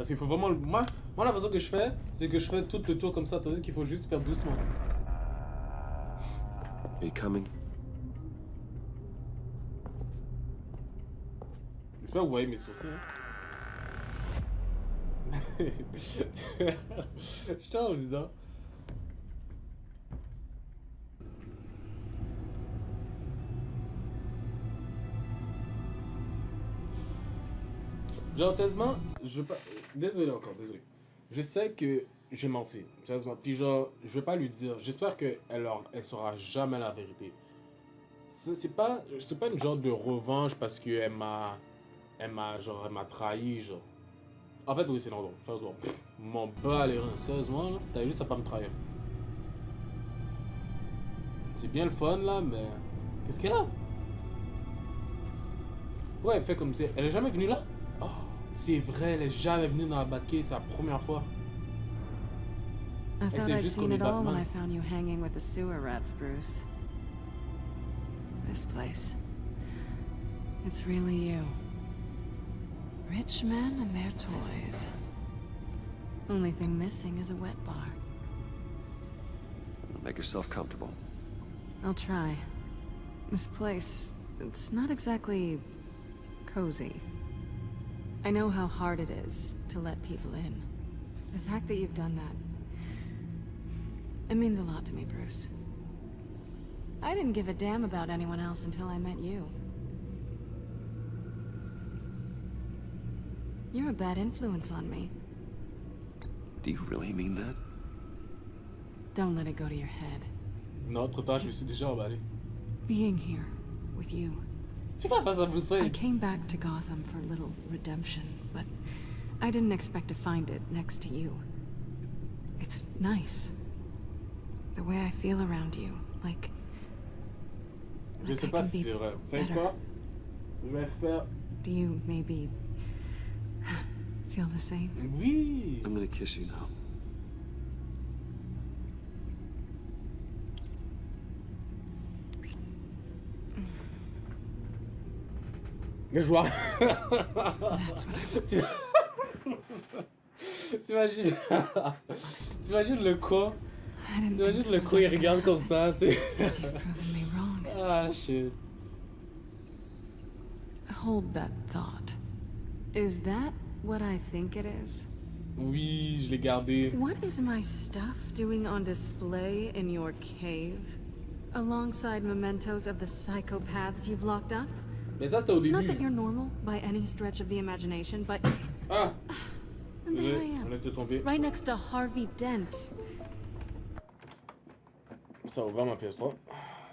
Parce qu'il faut vraiment... Moi, la façon que je fais, c'est que je fais tout le tour comme ça, tandis qu'il faut juste faire doucement. Are you coming? J'espère que vous voyez mes sourcils. Hein. Je t'en bizarre. Genre, sérieusement, je veux pas... Désolé encore, désolé. Je sais que j'ai menti, sérieusement. Puis genre, je vais pas lui dire. J'espère qu'elle elle saura jamais la vérité. C'est pas une genre de revanche parce que elle m'a trahi, genre. En fait, oui, c'est normal, sérieusement. Mon bas les reins, sérieusement, là. T'as vu, ça pas me trahir. C'est bien le fun, là, mais... Qu'est-ce qu'elle a? Ouais, elle fait comme si... Elle est jamais venue là? Oh, c'est vrai, elle est jamais venue dans la Batcave, c'est la première fois. I thought I'd seen it all when I found you hanging with the sewer rats, Bruce. This place. It's really you. Rich men and their toys. Only thing missing is a wet bar. Make yourself comfortable. I'll try. This place, it's not exactly cozy. I know how hard it is to let people in. The fact that you've done that, it means a lot to me, Bruce. I didn't give a damn about anyone else until I met you. You're a bad influence on me. Do you really mean that? Don't let it go to your head. Non, trop tard, je me suis déjà emballé. Being here with you. Je sais pas, pas ça vous souhaite. I came back to Gotham for a little redemption, but I didn't expect to find it next to you. It's nice. The way I feel around you, like Je sais pas si c'est vrai. Vous savez quoi? Je vais faire... Do you maybe feel the same? Oui! I'm gonna kiss you now. Mais je vois. T'imagines... T'imagines le con? T'imagines le con, il regarde comme ça, tu sais. Ah, shit. Hold that thought. Is that what I think it is? Oui, je l'ai gardé. What is my stuff doing on display in your cave? Alongside mementos of the psychopaths you've locked up? Mais ça, c'était au début. Not that you're normal by any stretch of the imagination, but... Ah! And there I On am, était tombé. right next to Harvey Dent. Ça a ouvert ma PS3.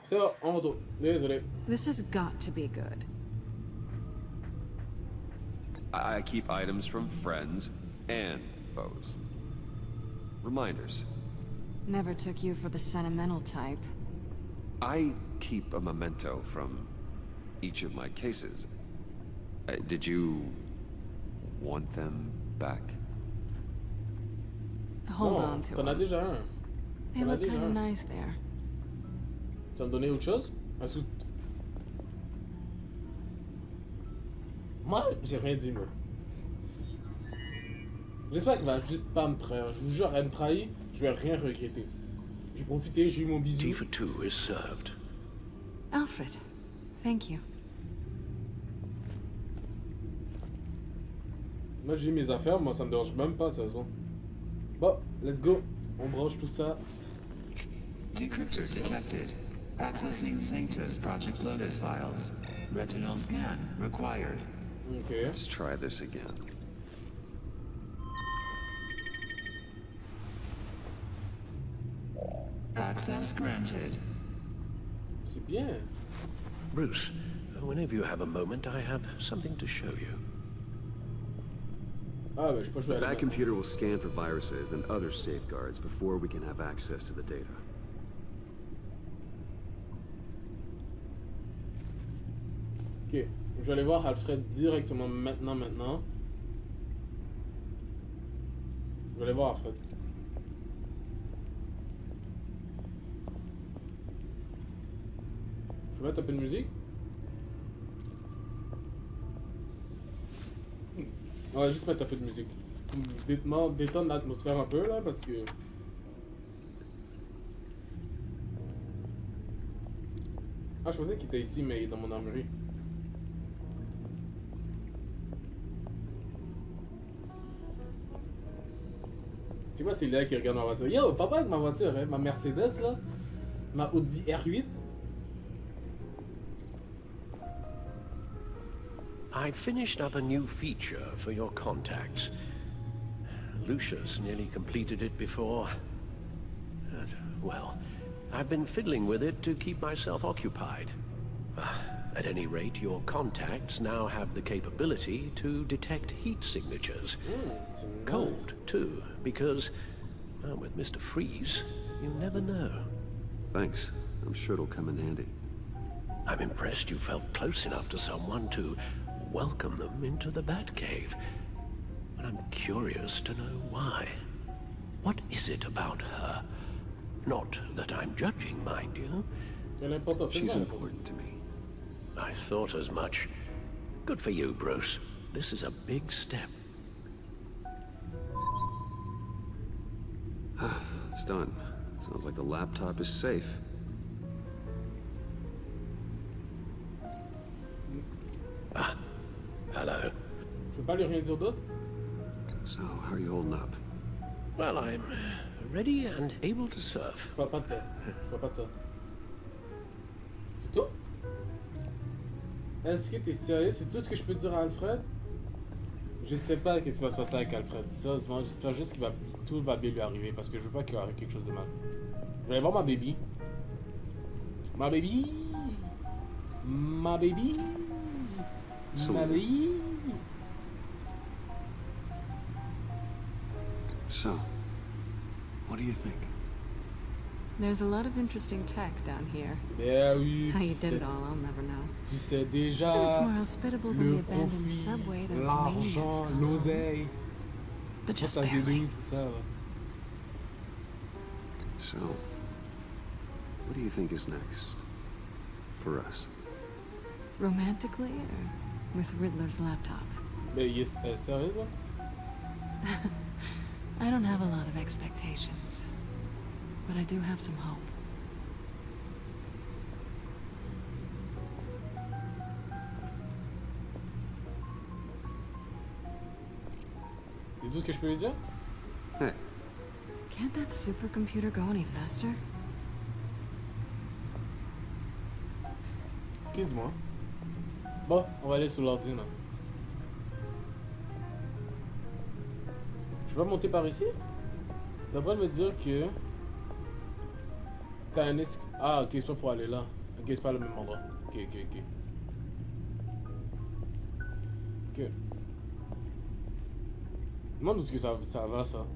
C'est bon, on retourne. Désolé. This has got to be good. I keep items from friends and foes. Reminders. Never took you for the sentimental type. I keep a memento from each of my cases. Did you want them back? Hold on to T'en as them. déjà un. They look kind of nice there. Tu vas me donner autre chose? Un sous... Moi, j'ai rien dit, moi. J'espère qu'il va juste pas me trahir. Je vous jure, elle me trahit, je vais rien regretter. J'ai profité, j'ai eu mon bisou. Tea for two is served. Alfred, thank you. Moi, j'ai mes affaires, moi, ça me dérange même pas, sérieusement. Bon, let's go. On branche tout ça. Decryptor detected. Accessing Sanctus Project Lotus files. Retinal scan required. Okay. Let's try this again. Access granted. C'est bien. Bruce, whenever you have a moment, I have something to show you. Ah, bah, je peux jouer à la That main. computer will scan for viruses and other safeguards before we can have access to the data. Ok, je vais aller voir Alfred directement maintenant. Je vais aller voir Alfred. Je vais mettre un peu de musique. On va juste mettre un peu de musique. détendre l'atmosphère un peu là parce que. Ah, je pensais qu'il était ici, mais il est dans mon armurerie. Tu vois, c'est là qui regarde ma voiture. Yo, papa avec ma voiture, hein, ma Mercedes là, ma Audi R8. I finished up a new feature for your contacts. Lucius nearly completed it before. Well, I've been fiddling with it to keep myself occupied. At any rate, your contacts now have the capability to detect heat signatures. Cold, too, because with Mr. Freeze, you never know. Thanks. I'm sure it'll come in handy. I'm impressed you felt close enough to someone to welcome them into the Batcave. But I'm curious to know why. What is it about her? Not that I'm judging, mind you. She's important to me. I thought as much. Good for you, Bruce. This is a big step. It's done. Sounds like the laptop is safe. Hello. Je peux pas lui rien dire d'autre? So, how are you holding up? Well, I'm ready and able to serve. Je vois pas de ça. Je vois pas de ça. C'est tout? Est-ce que t'es sérieux? C'est tout ce que je peux dire à Alfred? Je sais pas ce qui va se passer avec Alfred. Sérieusement, j'espère juste que tout va bien lui arriver parce que je veux pas qu'il arrive quelque chose de mal. Je vais aller voir ma baby. Ma baby! Ma baby! Ma baby! So, what do you think? There's a lot of interesting tech down here. Ben oui, How you did it all, I'll never know. Tu sais déjà. And it's more hospitable than the Le abandoned profit, subway those maniacs l'argent, call. l'oseille. But just Ça barely. dénouille, tout ça. Là. So, what do you think is next? For us? Romantically, or with Riddler's laptop? Mais il est sérieux, là? I don't have a lot of expectations, but I do have some hope. C'est tout ce que je peux lui dire? Hey. Can't that supercomputer go any faster? Excuse-moi. Bon, on va aller sur l'ordi, là. Je vais monter par ici? Devrait me dire que... T'as un Ah, ok, c'est pas pour aller là. Ok, c'est pas le même endroit. Ok. Ok. Demande où est-ce que ça va, ça.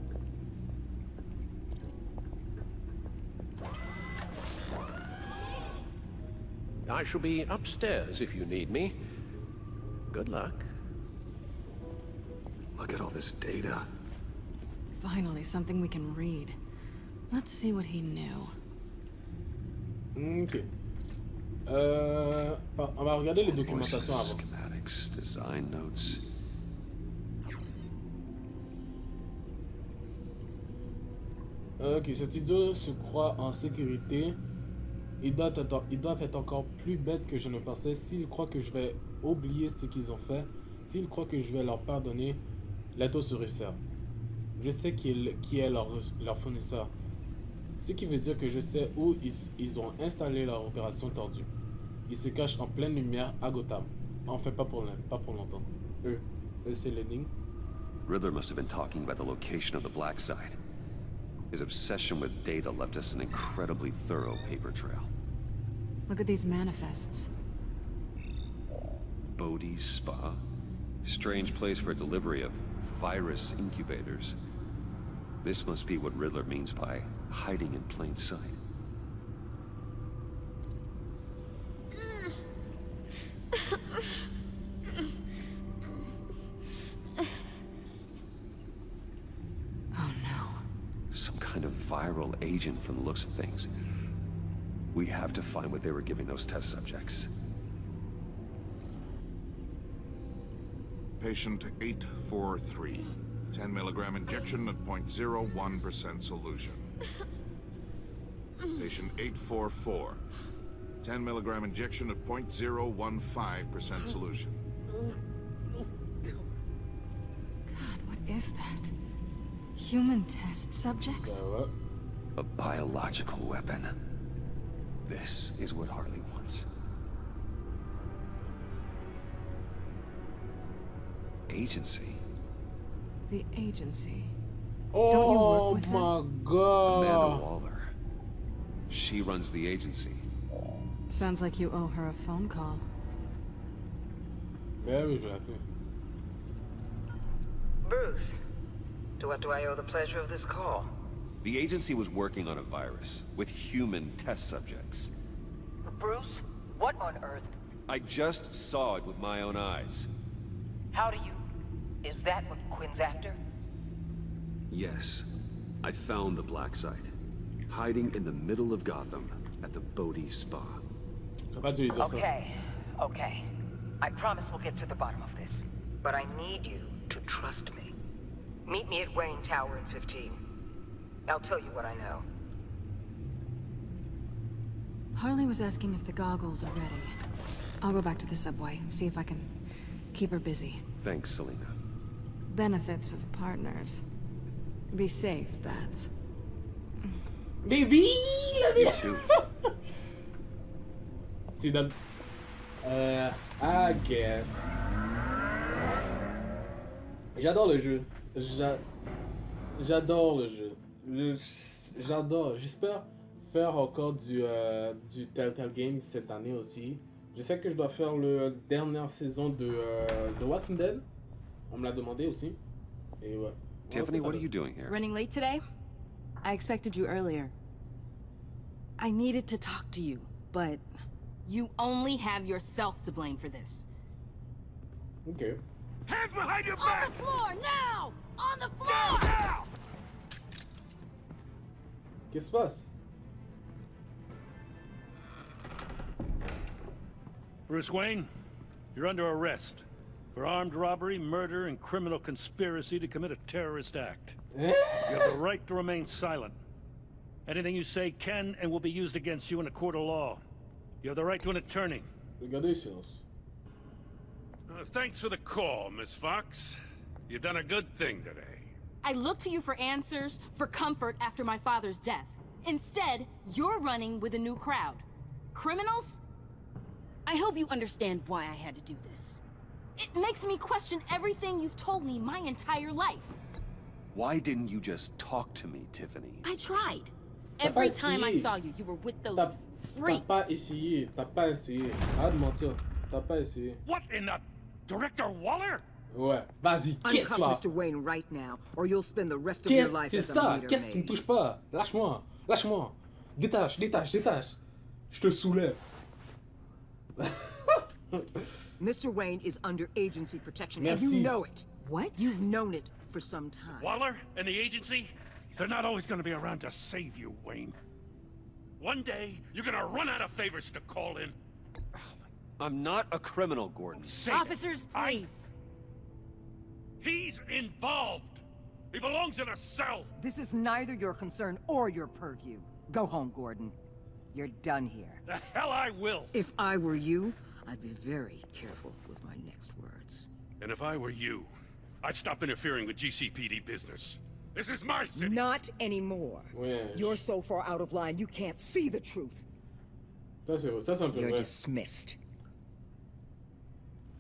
I shall be upstairs if you need me. Good luck. Look at all this data. Finally, something we can read. Let's see what he knew. Ok. On va regarder les documentations Voices, avant. schematics, design notes. Ok, cet idiot se croit en sécurité. Ils doivent être encore plus bêtes que je ne pensais. S'ils croient que je vais oublier ce qu'ils ont fait, s'ils croient que je vais leur pardonner, l'aide se resserre. Je sais qui est leur fournisseur. Ce qui veut dire que je sais où ils ont installé leur opération tordue. Ils se cachent en pleine lumière à Gotham. Enfin, pas pour longtemps. Eux, c'est l'énigme. Riddler must have been talking about the location of the black site. His obsession with data left us an incredibly thorough paper trail. Look at these manifests. Bodhi's Spa? Strange place for delivery of virus incubators. This must be what Riddler means by hiding in plain sight. Oh no. Some kind of viral agent from the looks of things. We have to find what they were giving those test subjects. Patient 843. 10 milligram injection at 0.01% solution. Patient 844. 10 milligram injection at 0.015% solution. God, what is that? Human test subjects? A biological weapon. This is what Harley wants. Agency. The agency. Oh, Don't you work with my them? God. Amanda Waller. She runs the agency. Sounds like you owe her a phone call. Ben oui, je l'ai fait. Bruce, to what do I owe the pleasure of this call? The agency was working on a virus with human test subjects. Bruce, what on earth? I just saw it with my own eyes. How do you... Is that what Quinn's after? Yes. I found the black site. Hiding in the middle of Gotham at the Bodhi Spa. Okay, okay. I promise we'll get to the bottom of this. But I need you to trust me. Meet me at Wayne Tower in 15. I'll tell you what I know. Harley was asking if the goggles are ready. I'll go back to the subway, see if I can keep her busy. Thanks, Selena. Benefits of partners. Be safe, Bats. Baby! You too. See that? I guess. J'adore le jeu. J'adore le jeu. J'adore. J'espère faire encore du Telltale Games cette année aussi. Je sais que je dois faire la dernière saison de Walking Dead. On me l'a demandé aussi. Et ouais. Tiffany, what are you doing here? Running late today? I expected you earlier. I needed to talk to you, but you only have yourself to blame for this. Okay. Hands behind your back! On the floor, now! On the floor! Now! Qu'est-ce qui se passe? Bruce Wayne, you're under arrest for armed robbery, murder, and criminal conspiracy to commit a terrorist act. You have the right to remain silent. Anything you say can and will be used against you in a court of law. You have the right to an attorney. Regardez silence. Thanks for the call, Miss Fox. You've done a good thing today. I look to you for answers, for comfort after my father's death. Instead, you're running with a new crowd. Criminals? I hope you understand why I had to do this. It makes me question everything you've told me my entire life. Why didn't you just talk to me, Tiffany? I tried. Every time I saw you, you were with those freaks. T'as pas essayé. T'as pas essayé. Arrête de mentir. T'as pas essayé. What in the... Director Waller? Ouais. Vas-y, quitte Uncuff là. Mr. Wayne right now, or you'll spend the rest of your life C'est as a ça. leader Qu'est-ce qui me maid. touche pas? Lâche-moi. Lâche-moi. Détache, détache, détache. Je te soulève. Mr. Wayne is under agency protection, Merci. and you know it. What? You've known it for some time. Waller and the agency? They're not always going to be around to save you, Wayne. One day, you're going to run out of favors to call in. I'm not a criminal, Gordon. Officers, please. He's involved. He belongs in a cell. This is neither your concern or your purview. Go home, Gordon. You're done here. The hell I will. If I were you, I'd be very careful with my next words. And if I were you, I'd stop interfering with GCPD business. This is my city. Not anymore. Ouais. You're so far out of line, you can't see the truth. Ça, c'est un peu You're vrai. dismissed.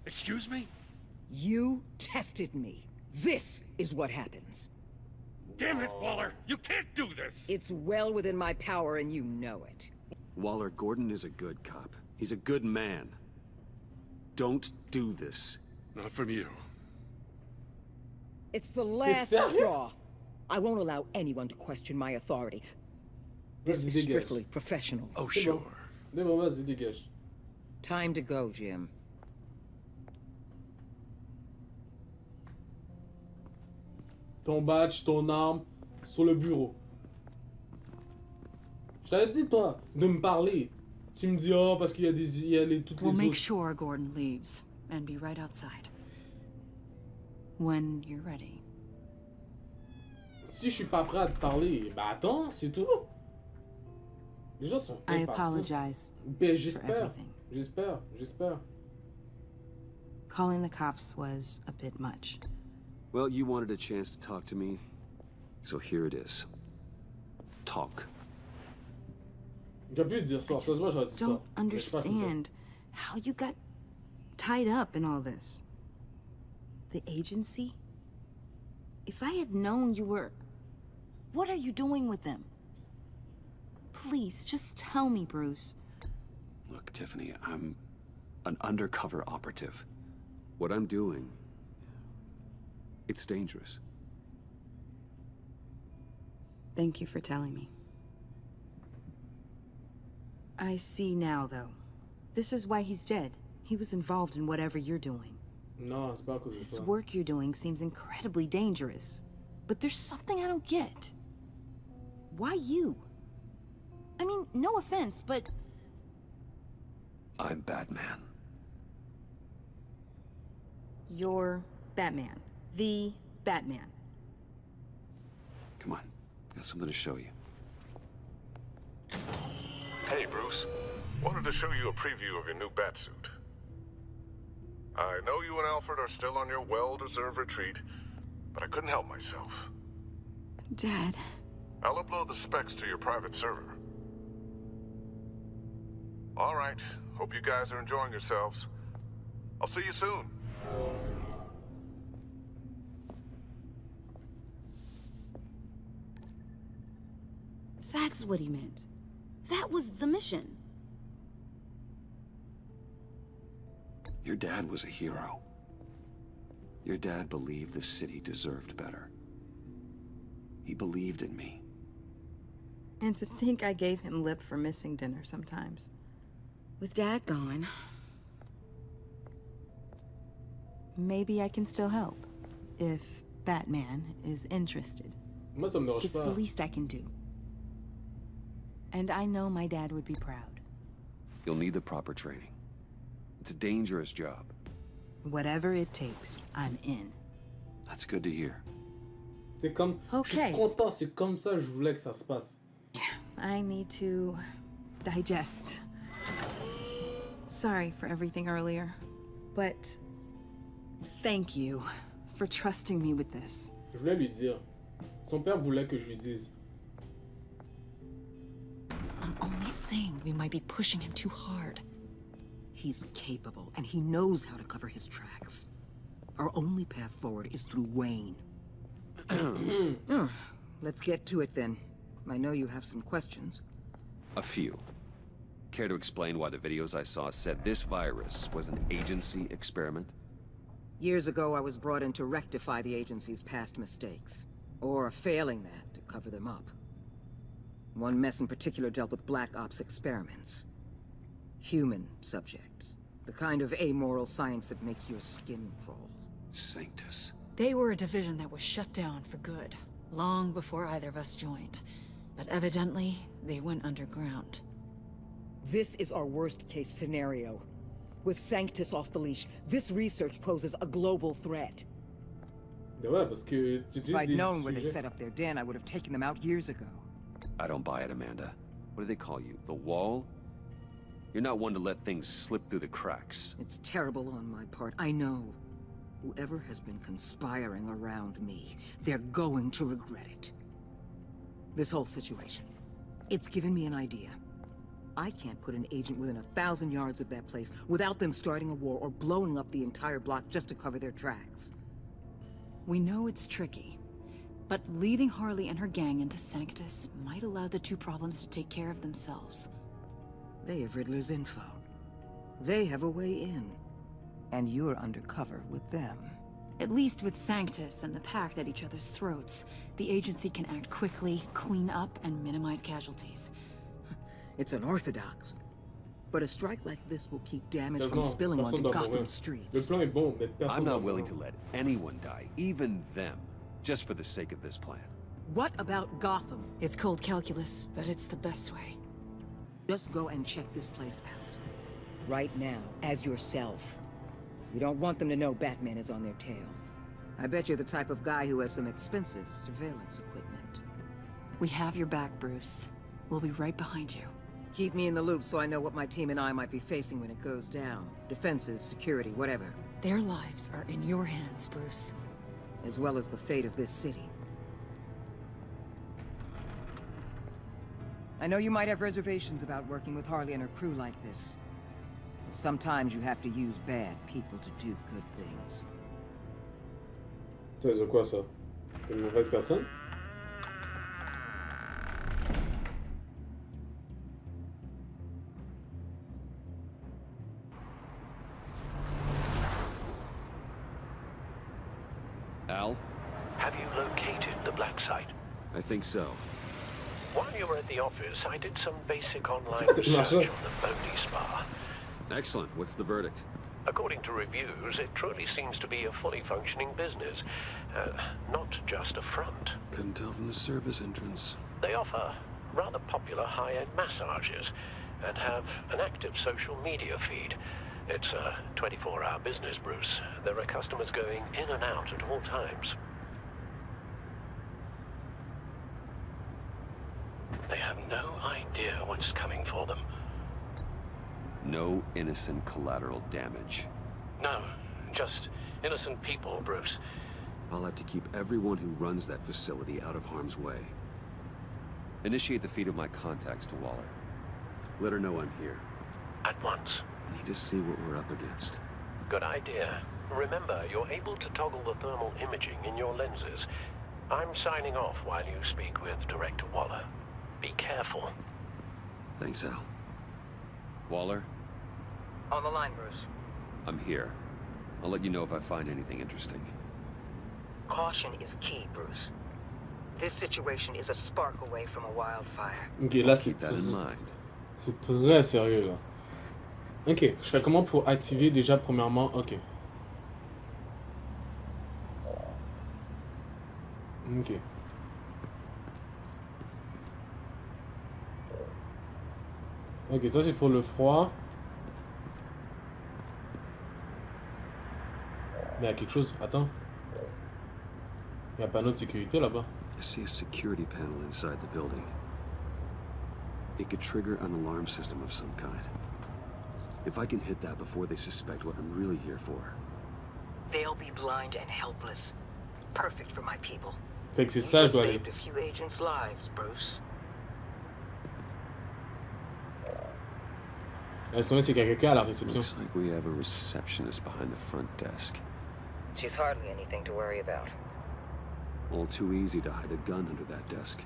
Excuse me? You tested me. This is what happens. Damn it, Waller. You can't do this. It's well within my power, and you know it. Waller, Gordon is a good cop. He's a good man. Don't do this. Not from you. It's the last sérieux? straw. I won't allow anyone to question my authority. This Vas-y, is dégage. strictly professional. Oh, C'est sure. bon. Vas-y, dégage. Time to go, Jim. Ton badge, ton arme, sur le bureau. Je t'avais dit, toi, de me parler. Tu me dis, oh, parce qu'il y a toutes les We'll make autres. sure Gordon leaves and be right outside. When you're ready. Si je suis pas prêt à te parler, bah attends, c'est tout. Les gens sont I impatients. apologize Ben, for j'espère. everything. J'espère. Calling the cops was a bit much. Well, you wanted a chance to talk to me, so here it is. Talk. J'aurais pu dire ça, ça se voit, j'aurais dit ça. Don't Mais je sais pas tout dire. understand how you got tied up in all this. The agency? If I had known you were... What are you doing with them? Please, just tell me, Bruce. Look, Tiffany, I'm an undercover operative. What I'm doing, it's dangerous. Thank you for telling me. I see now, though. This is why he's dead. He was involved in whatever you're doing. Non, c'est pas à cause de This ça. work you're doing seems incredibly dangerous. But there's something I don't get. Why you? I mean, no offense, but... I'm Batman. You're Batman. The Batman. Come on, got something to show you. Hey, Bruce. Wanted to show you a preview of your new batsuit. I know you and Alfred are still on your well-deserved retreat, but I couldn't help myself. Dad. I'll upload the specs to your private server. All right. Hope you guys are enjoying yourselves. I'll see you soon. That's what he meant. That was the mission. Your dad was a hero. Your dad believed the city deserved better. He believed in me. And to think I gave him lip for missing dinner sometimes. With Dad gone, maybe I can still help. If Batman is interested. Moi, ça me dérange It's the pas. least I can do. And I know my dad would be proud. You'll need the proper training. It's a dangerous job. Whatever it takes, I'm in. That's good to hear. C'est comme... Je Okay. suis content, c'est comme ça que je voulais que ça se passe. I need to digest. Sorry for everything earlier, but thank you for trusting me with this. Je voulais lui dire. Son père voulait que je lui dise. I'm only saying we might be pushing him too hard. He's capable, and he knows how to cover his tracks. Our only path forward is through Wayne. Oh, let's get to it then. I know you have some questions. A few. Care to explain why the videos I saw said this virus was an agency experiment? Years ago, I was brought in to rectify the agency's past mistakes. Or, failing that, to cover them up. One mess in particular dealt with Black Ops experiments. Human subjects. The kind of amoral science that makes your skin crawl. Sanctus. They were a division that was shut down for good, long before either of us joined. But evidently, they went underground. This is our worst-case scenario. With Sanctus off the leash, this research poses a global threat. Ouais, parce que tu If utilises I'd des known where they sujets. set up their den, I would have taken them out years ago. I don't buy it, Amanda. What do they call you? The Wall? You're not one to let things slip through the cracks. It's terrible on my part, I know. Whoever has been conspiring around me, they're going to regret it. This whole situation, it's given me an idea. I can't put an agent within 1,000 yards of that place without them starting a war or blowing up the entire block just to cover their tracks. We know it's tricky, but leading Harley and her gang into Sanctus might allow the two problems to take care of themselves. They have Riddler's info. They have a way in. And you're undercover with them. At least with Sanctus and the Pact at each other's throats, the agency can act quickly, clean up, and minimize casualties. It's unorthodox. But a strike like this will keep damage from Non, spilling personne onto doit Gotham mourir. Le streets. plan est bon, mais personne I'm doit not willing to mourir. let anyone die, even them, just for the sake of this plan. What about Gotham? It's cold calculus, but it's the best way. Just go and check this place out. Right now, as yourself. You don't want them to know Batman is on their tail. I bet you're the type of guy who has some expensive surveillance equipment. We have your back, Bruce. We'll be right behind you. Keep me in the loop so I know what my team and I might be facing when it goes down. Defenses, security, whatever. Their lives are in your hands, Bruce. As well as the fate of this city. I know you might have reservations about working with Harley and her crew like this. Sometimes you have to use bad people to do good things. Ça veut dire quoi ça? Une mauvaise personne? Al? Have you located the black site? I think so. While you were at the office, I did some basic online research on the Bodhi Spa. Excellent. What's the verdict? According to reviews, it truly seems to be a fully functioning business, not just a front. Couldn't tell from the service entrance. They offer rather popular high-end massages and have an active social media feed. It's a 24-hour business, Bruce. There are customers going in and out at all times. They have no idea what's coming for them. No innocent collateral damage. No, just innocent people, Bruce. I'll have to keep everyone who runs that facility out of harm's way. Initiate the feed of my contacts to Waller. Let her know I'm here. At once. I need to see what we're up against. Good idea. Remember, you're able to toggle the thermal imaging in your lenses. I'm signing off while you speak with Director Waller. Be careful. Thanks, Al. Waller? On the line, Bruce. I'm here. I'll let you know if I find anything interesting. Caution is key, Bruce. This situation is a spark away from a wildfire. Ok, là c'est très sérieux là. Ok, je fais comment pour activer déjà premièrement? Ok. Ok. Ok, ça c'est pour le froid. Mais il y a quelque chose. Attends. Il y a un panneau de sécurité là-bas. I see a security panel inside the building. It could trigger an alarm system of some kind. If I can hit that before they suspect what I'm really here for. They'll be blind and helpless. Perfect for my people. Fait que c'est ça, je dois aller. Saved a few agents' lives, Bruce. C'est qu'il y a quelqu'un à la réception. Looks like we have a receptionist behind the front desk. She's hardly anything to worry about. All too easy to hide a gun under that desk.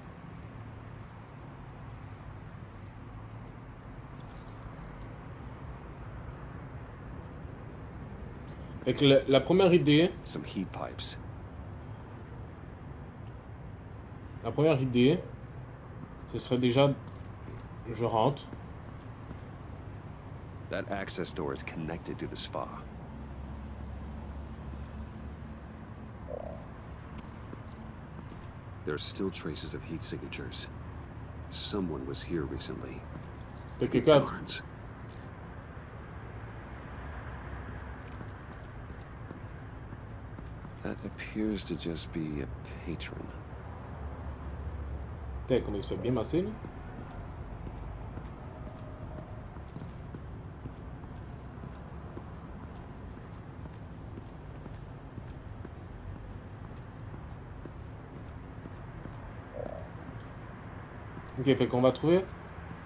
Fait que la première idée. Some heat pipes. La première idée, ce serait déjà, je rentre. That access door is connected to the spa. There are still traces of heat signatures. Someone was here recently. Barnes. That appears to just be a patron. Putain, comment il se fait bien masser, là? Ok, fait qu'on va trouver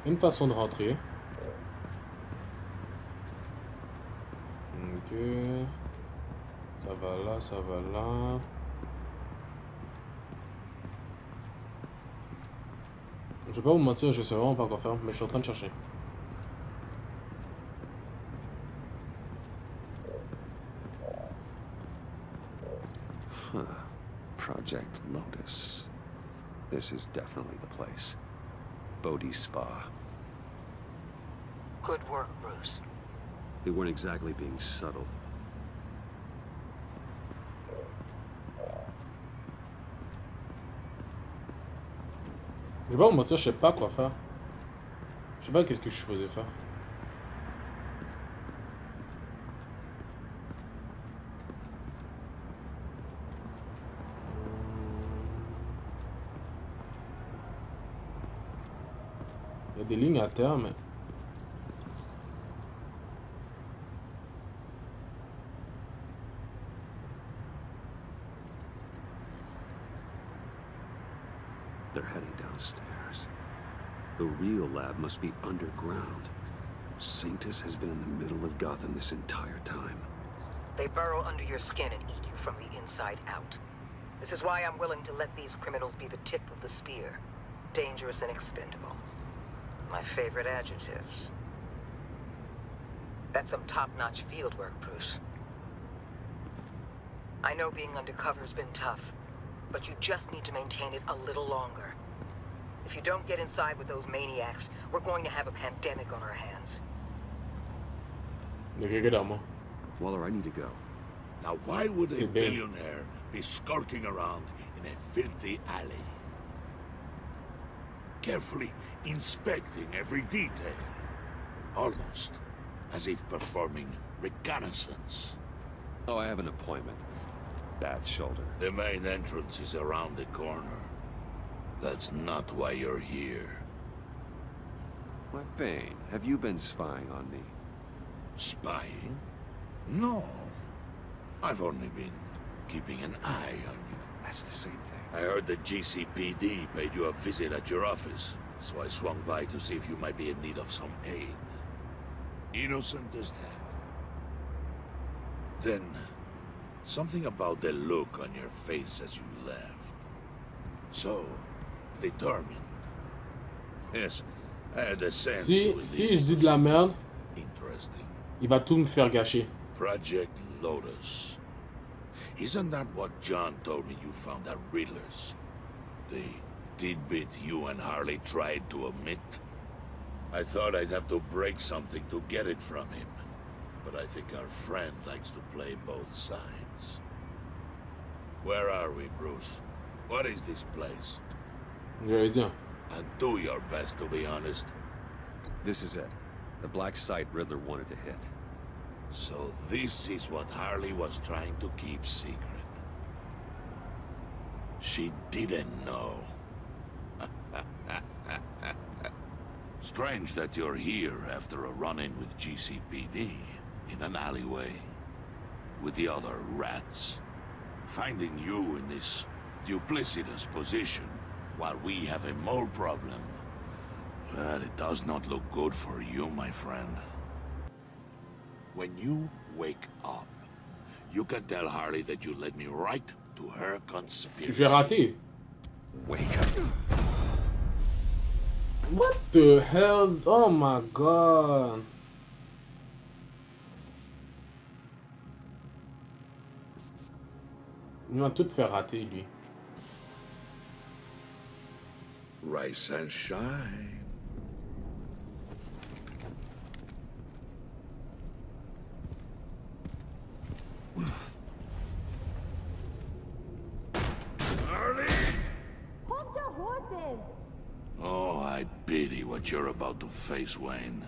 une façon de rentrer. Ok. Ça va là, ça va là. Je vais pas vous mentir, je sais vraiment pas quoi faire, mais je suis en train de chercher. Huh. Project Lotus. This is definitely the place. Bodhi Spa. Good work, Bruce. They weren't exactly being subtle. Je vais pas vous mentir, je sais pas quoi faire. Je sais pas qu'est-ce que je suis supposé faire. y a des lignes à terre, mais... They're heading downstairs. The real lab must be underground. Sanctus has been in the middle of Gotham this entire time. They burrow under your skin and eat you from the inside out. This is why I'm willing to let these criminals be the tip of the spear. Dangerous and expendable. My favorite adjectives. That's some top-notch field work, Bruce. I know being undercover's been tough, but you just need to maintain it a little longer. If you don't get inside with those maniacs, we're going to have a pandemic on our hands. Waller, I need to go. Now why would a billionaire be skulking around in a filthy alley? Carefully inspecting every detail. Almost as if performing reconnaissance. Oh, I have an appointment. Bad shoulder. The main entrance is around the corner. That's not why you're here. My Bane, have you been spying on me? Spying? No. I've only been keeping an eye on you. That's the same thing. I heard the GCPD paid you a visit at your office, so I swung by to see if you might be in need of some aid. Innocent as that. Then, something about the look on your face as you left. So, determined. Yes, I had a sense. Si je dis de la merde, il va tout me faire gâcher. Project Lotus. Isn't that what John told me you found at Riddler's? The tidbit you and Harley tried to omit? I thought I'd have to break something to get it from him. But I think our friend likes to play both sides. Where are we, Bruce? What is this place? And do your best to be honest. This is it. The black site Riddler wanted to hit. So this is what Harley was trying to keep secret. She didn't know. Strange that you're here after a run-in with GCPD in an alleyway with the other rats. Finding you in this duplicitous position while we have a mole problem. Well, it does not look good for you, my friend. When you wake up, you can tell Harley that you led me right to her conspiracy. Je vais rater. Wake up. What the hell? Oh my god. Il m'a tout fait rater, lui. Rise and shine. Harley! Hold your horses! Oh, I pity what you're about to face, Wayne.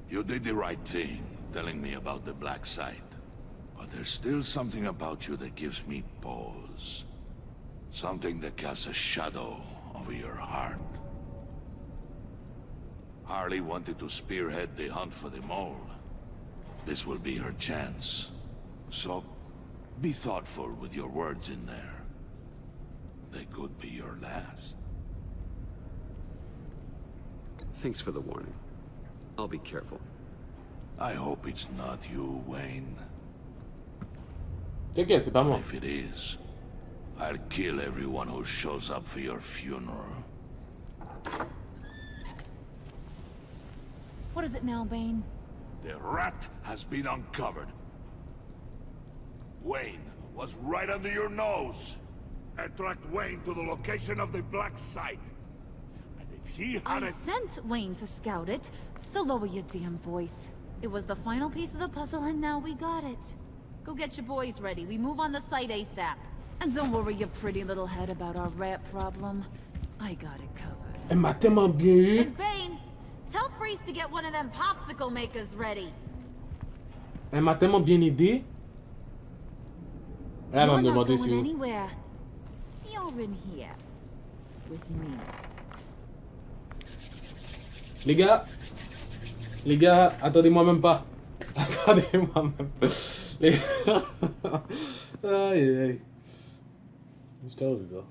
You did the right thing, telling me about the black site. But there's still something about you that gives me pause. Something that casts a shadow over your heart. Harley wanted to spearhead the hunt for the mole. This will be her chance. So, be thoughtful with your words in there. They could be your last. Thanks for the warning. I'll be careful. I hope it's not you, Wayne. T'inquiète, c'est pas moi. If it is, I'll kill everyone who shows up for your funeral. What is it now, Bane? The rat has been uncovered. Wayne was right under your nose. I tracked Wayne to the location of the black site. And if he had I sent Wayne to scout it, so lower your damn voice. It was the final piece of the puzzle and now we got it. Go get your boys ready. We move on the site ASAP. And don't worry your pretty little head about our rat problem. I got it covered. Elle m'a tellement bien eu. And Bane, tell Freeze to get one of them popsicle makers ready. Elle m'a tellement bien aidé. Elle va me You're not demander going si... anywhere. You're in here. With me. Les gars, attendez-moi même pas. Attendez-moi même pas. Les gars. Aïe, aïe. Je t'avoue ça.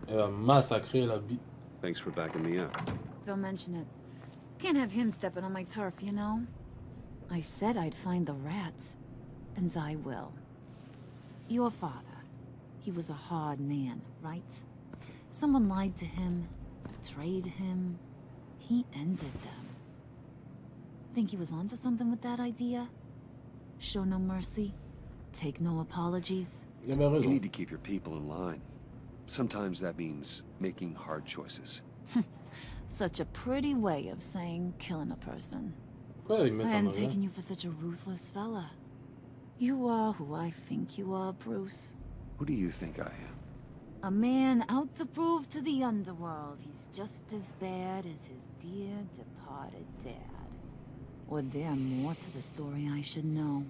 Elle va massacrer la bite. Thanks for backing me up. Don't mention it. Can't have him stepping on my turf, you know? I said I'd find the rats. And I will. Your father. He was a hard man, right? Someone lied to him, betrayed him. He ended them. Think he was onto something with that idea? Show no mercy? Take no apologies? You need to keep your people in line. Sometimes that means making hard choices. Such a pretty way of saying killing a person. I hadn't taken you for such a ruthless fella. You are who I think you are, Bruce. Who do you think I am? A man out to prove to the underworld he's just as bad as his dear departed dad. Or there more to the story I should know.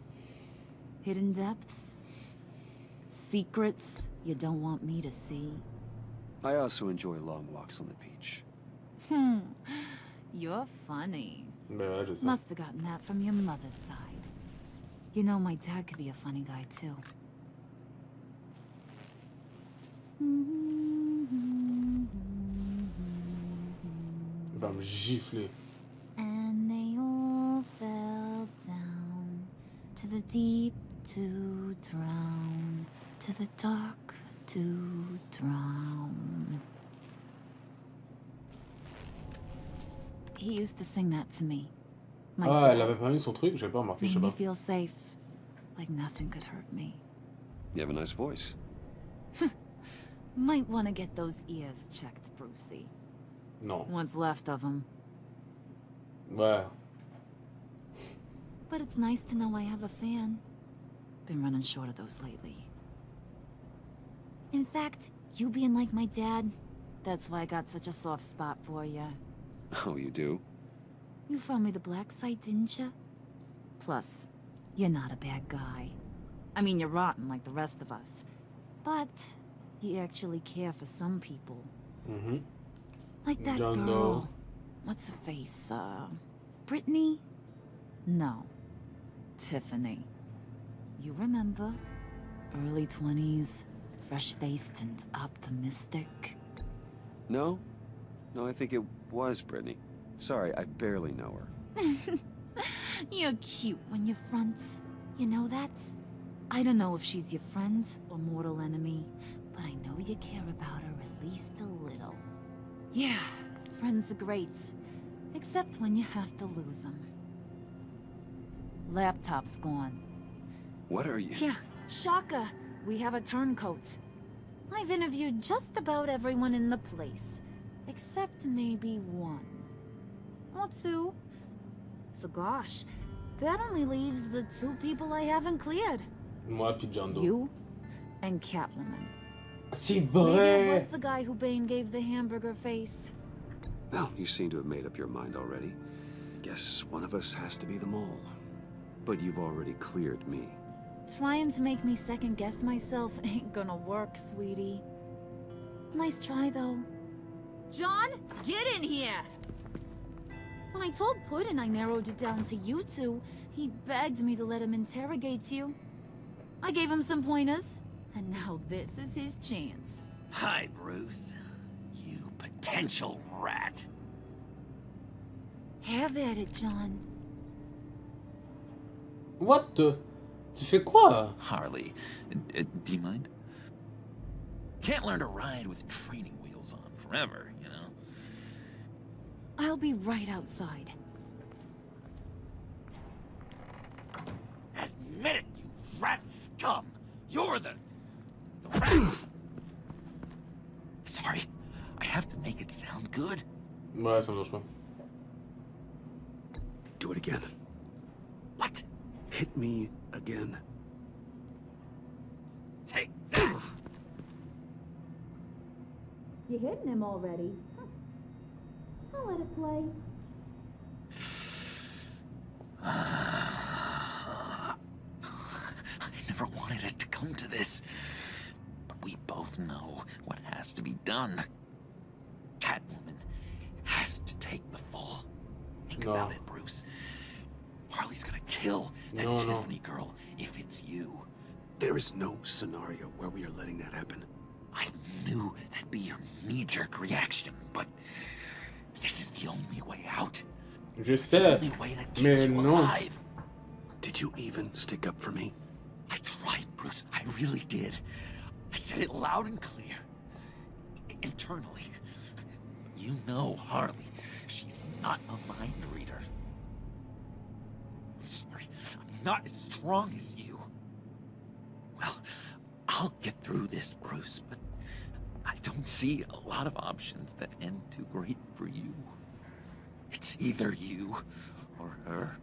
Hidden depths? Secrets you don't want me to see? I also enjoy long walks on the beach. You're funny. Must have gotten that from your mother's side. You know, my dad could be a funny guy, too. Il va me gifler. And they all fell down to the deep to drown, to the dark to drown. He used to sing that to me. My dad. Elle avait pas mis son truc, j'ai pas remarqué, je sais Made me pas. feel safe, like nothing could hurt me. You have a nice voice. Might want to get those ears checked, Brucey. Non. What's left of them. Ouais. But it's nice to know I have a fan. Been running short of those lately. In fact, you being like my dad, that's why I got such a soft spot for you. Oh, you do? You found me the black site, didn't you? Plus, you're not a bad guy. I mean, you're rotten like the rest of us. But you actually care for some people. Mm-hmm. Like that John girl. Doe. What's her face? Brittany? No. Tiffany. You remember? Early 20s, fresh-faced and optimistic. No? No, I think it was Brittany. Sorry, I barely know her. You're cute when you front. You know that? I don't know if she's your friend or mortal enemy, but I know you care about her at least a little. Yeah, friends are great. Except when you have to lose them. Laptop's gone. What are you? Yeah, shocker. We have a turncoat. I've interviewed just about everyone in the place. Except maybe one. Or two. So gosh, that only leaves the two people I haven't cleared. Moi puis John Doe. You and Catwoman. C'est Maybe it was vrai. the guy who Bane gave the hamburger face. Well, you seem to have made up your mind already. Guess one of us has to be the mole. But you've already cleared me. Trying to make me second guess myself ain't gonna work, sweetie. Nice try, though. John, get in here! When I told Puddin' I narrowed it down to you two, he begged me to let him interrogate you. I gave him some pointers, and now this is his chance. Hi, Bruce. You potential rat. Have at it, John. What the? Tu fais quoi? Harley, do you mind? Can't learn to ride with training wheels on forever, you know? I'll be right outside. Admit it, you rat scum! You're the rat! Sorry, I have to make it sound good. Ouais, ça marche pas. Do it again. What? Hit me again. Take that! You hitting him already? I'll let it play. I never wanted it to come to this, but we both know what has to be done. Catwoman think about it, Bruce. Harley's gonna kill that Tiffany girl if it's you. There is no scenario where we are letting that happen. I knew that'd be your knee-jerk reaction, but this is the only way out. Je sais, mais non. Did you even stick up for me? I tried, Bruce. I really did. I said it loud and clear. Internally. You know Harley. She's not a mind reader. I'm sorry. I'm not as strong as you. Well, I'll get through this, Bruce, but I don't see a lot of options that end too great for you. It's either you or her.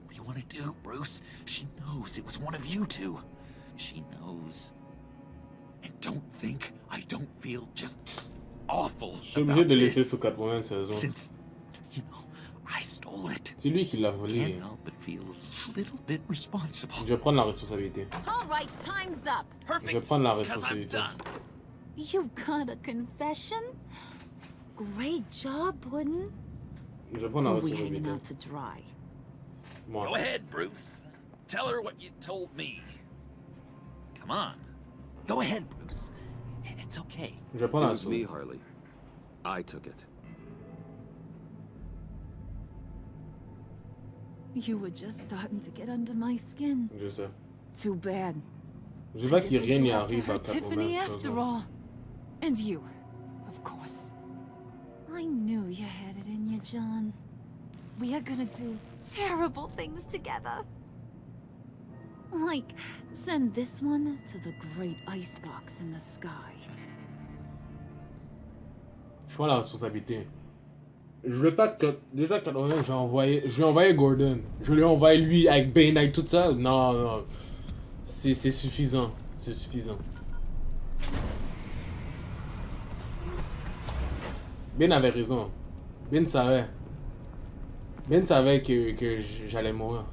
What do you want to do, Bruce? She knows it was one of you two. She knows. And don't think I don't feel just awful about this. Since, you know, I stole it. C'est lui qui l'a volé. Can't help but feel a little bit responsible. Je vais prendre la responsabilité. All right, time's up. Je vais prendre la responsabilité. You got a confession? Great job, Puddin'. Je vais prendre la Or we hanging responsabilité. out to dry? Moi. Go ahead, Bruce. Tell her what you told me. Come on. Go ahead, Bruce. It's okay. Je vais prendre It la was me, responsabilité. Harley. I took it. You were just starting to get under my skin. Je sais. Too bad. Je veux pas qu'il rien n'y I arrive à hurt Tiffany after Catwoman. all. And you, of course. I knew you had it in you, John. We are gonna do terrible things together. Like, send this one to the great icebox in the sky. Je prends la responsabilité. Je veux pas que... Déjà, Catwoman, je lui ai envoyé Gordon. Je lui ai envoyé lui avec Bane, avec tout ça. Non, non. C'est suffisant. C'est suffisant. Ben avait raison. Ben savait. Ben savait que j'allais mourir.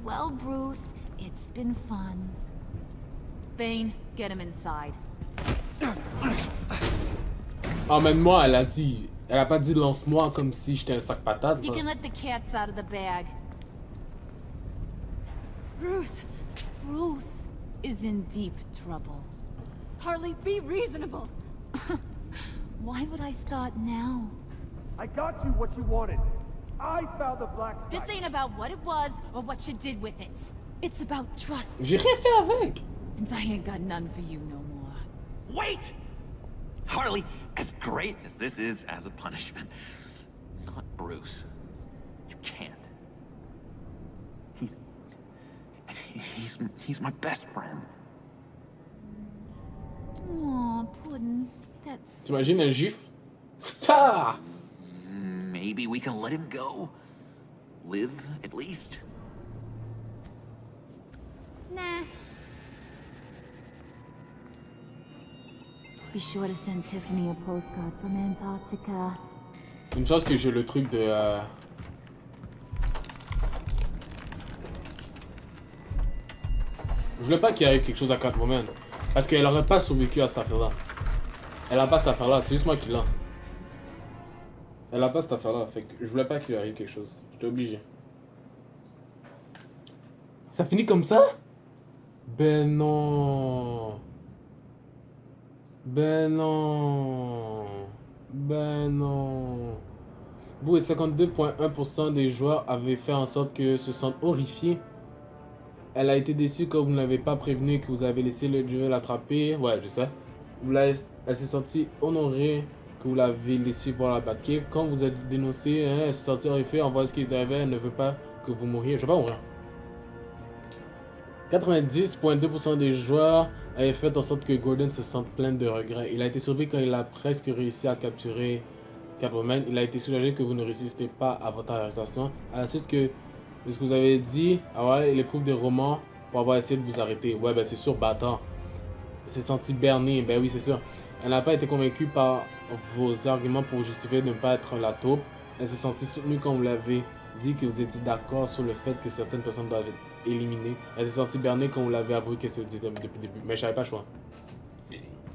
Well, Bruce, it's been fun. Bane, get him inside. Emmène-moi, elle a dit. Elle a pas dit lance-moi comme si j'étais un sac patate. You can let the cats out of the bag. Bruce! Bruce is in deep trouble. Harley, be reasonable! Why would I start now? I got you what you wanted. I found the black This ain't about what it was or what you did with it. It's about trust. J'ai rien fait avec. And I ain't got none for you no more. Wait! Harley, as great as this is as a punishment, not Bruce. You can't. He's my best friend. Aw, Puddin', that's... T'imagines un gif? Star! Maybe we can let him go. Live, at least. Nah. Be sure to send Tiffany a postcard from Antarctica. Une chance que j'ai le truc de... Je voulais pas qu'il arrive quelque chose à Catwoman. Parce qu'elle aurait pas survécu à cette affaire-là. Elle a pas cette affaire-là, c'est juste moi qui l'ai. Elle a pas cette affaire-là, fait que je voulais pas qu'il arrive quelque chose. J'étais obligé. Ça finit comme ça? Ben non. Ben non. Ben non. Vous et 52,1% des joueurs avaient fait en sorte que se sentent horrifiés. Elle a été déçue quand vous ne l'avez pas prévenu que vous avez laissé le dieu l'attraper. Ouais, je sais. Elle s'est sentie honorée que vous l'avez laissé voir la Batcave. Quand vous êtes dénoncé, hein, elle s'est sentie horrifiée en voyant ce qui est arrivé. Elle ne veut pas que vous mouriez. Je vais pas mourir. 90,2% des joueurs avaient fait en sorte que Gordon se sente plein de regrets. Il a été surpris quand il a presque réussi à capturer Catwoman. Il a été soulagé que vous ne résistez pas à votre arrestation. À la suite que ce que vous avez dit, avoir les preuves des romans pour avoir essayé de vous arrêter. Ouais, ben c'est sûr, bâtard. Elle s'est sentie bernée. Ben oui, c'est sûr. Elle n'a pas été convaincue par vos arguments pour justifier de ne pas être la taupe. Elle s'est sentie soutenue quand vous l'avez dit que vous étiez d'accord sur le fait que certaines personnes doivent être éliminées. Elle s'est sentie bernée quand vous l'avez avoué qu'elle se dit depuis le début. Mais je n'avais pas le choix.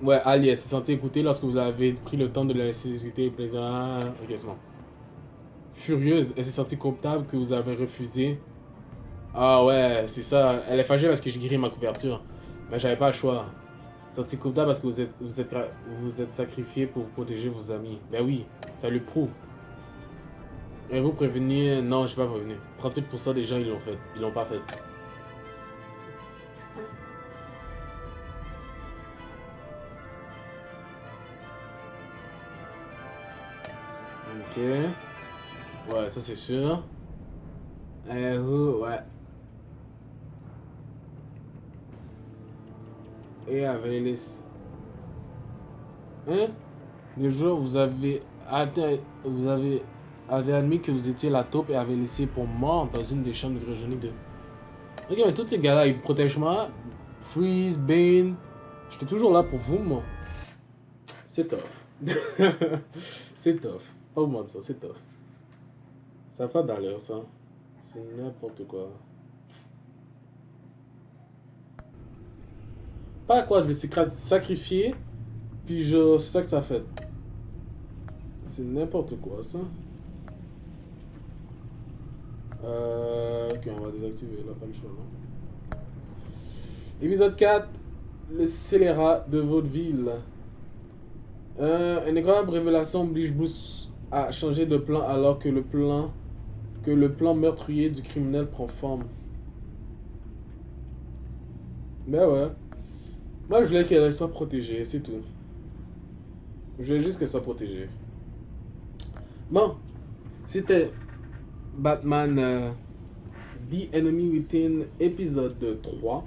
Ouais, Ali, elle s'est sentie écoutée lorsque vous avez pris le temps de la laisser discuter et plaisir. Ah, ok, c'est bon. furieuse. Elle s'est sentie coupable que vous avez refusé. Ah ouais, c'est ça. Elle est fâchée parce que j'ai grillé ma couverture. Mais j'avais pas le choix. Sentie coupable parce que vous êtes sacrifié pour protéger vos amis. Ben oui, ça le prouve. Et vous prévenir? Non, je suis pas prévenu. 38% des gens, ils l'ont fait. Ils l'ont pas fait. Ok. Ouais, ça c'est sûr. Ouais. Et avec les... Hein? Le jour vous avez admis que vous étiez la taupe et avez laissé pour mort dans une des chambres de Virginie de... Ok, mais tous ces gars-là, ils protègent moi. Freeze, Bane. J'étais toujours là pour vous, moi. C'est tough. C'est tough. Pas au moins de ça, c'est tough. Ça fait d'allure, ça. C'est n'importe quoi. Pas quoi de le sacrifier, puis genre, c'est ça que ça fait. C'est n'importe quoi, ça. Ok, on va désactiver, là, pas le choix, non. Épisode 4, le scélérat de vaudeville. Une incroyable révélation oblige Bruce à changer de plan alors que le plan meurtrier du criminel prend forme. Ben ouais. Moi, je voulais qu'elle soit protégée, c'est tout. Je voulais juste qu'elle soit protégée. Bon, c'était Batman The Enemy Within, épisode 3.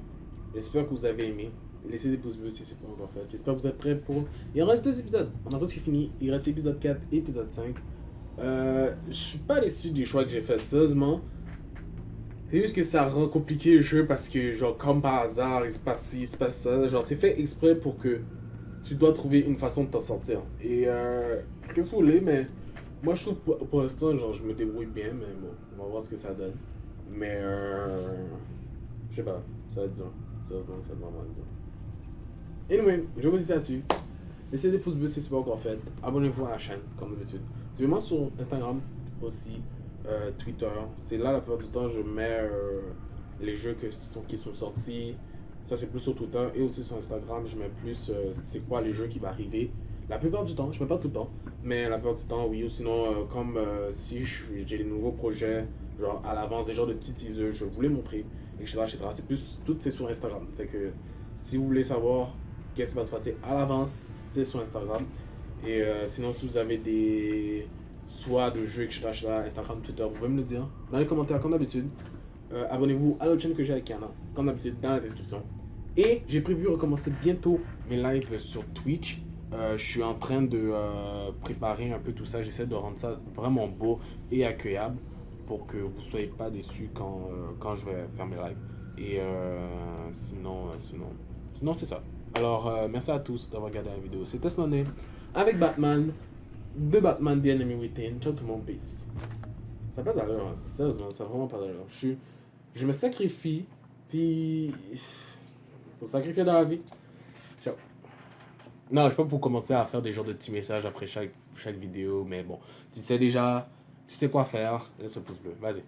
J'espère que vous avez aimé. Laissez des pouces bleus si c'est pas encore fait. J'espère que vous êtes prêts pour... Il en reste 2 épisodes. On a presque fini. Il reste épisode 4, épisode 5. Je suis pas déçu des choix que j'ai fait, sérieusement. C'est juste que ça rend compliqué le jeu parce que, genre, comme par hasard, il se passe ci, il se passe ça. Genre, c'est fait exprès pour que tu dois trouver une façon de t'en sortir. Et, qu'est-ce que vous voulez, mais moi, je trouve pour l'instant, genre, je me débrouille bien, mais bon, on va voir ce que ça donne. Mais, je sais pas, ça va être dur. Sérieusement, ça va vraiment être dur. Anyway, je vous dis là-dessus. Laissez des pouces bleus si ce n'est pas encore fait. Abonnez-vous à la chaîne, comme d'habitude. Suivez-moi sur Instagram aussi. Twitter, c'est là la plupart du temps je mets les jeux qui sont sortis. Ça c'est plus sur Twitter et aussi sur Instagram je mets plus c'est quoi les jeux qui vont arriver. La plupart du temps, je mets pas tout le temps, mais la plupart du temps oui. Ou sinon comme si j'ai des nouveaux projets genre à l'avance, des genres de petits teasers, je vous les montrer, etc. C'est plus tout c'est sur Instagram. Fait que si vous voulez savoir qu'est-ce qui va se passer à l'avance, c'est sur Instagram. Et sinon si vous avez des soit de jeux, etc., Instagram, Twitter, vous pouvez me le dire dans les commentaires comme d'habitude. Abonnez-vous à l'autre chaîne que j'ai avec Yana, comme d'habitude dans la description. Et j'ai prévu recommencer bientôt mes lives sur Twitch. Je suis en train de préparer un peu tout ça. J'essaie de rendre ça vraiment beau et accueillable pour que vous ne soyez pas déçus quand je vais faire mes lives. Et sinon c'est ça. Alors merci à tous d'avoir regardé la vidéo. C'était Tanné avec Batman. De Batman The Enemy Within. Ciao tout le monde, peace. Ça n'a pas d'allure, hein. Sérieusement, ça n'a vraiment pas d'allure. Je me sacrifie, puis... Faut sacrifier dans la vie. Ciao. Non, je suis pas pour commencer à faire des genres de petits messages après chaque vidéo, mais bon, tu sais déjà, tu sais quoi faire. Laisse le pouce bleu, vas-y.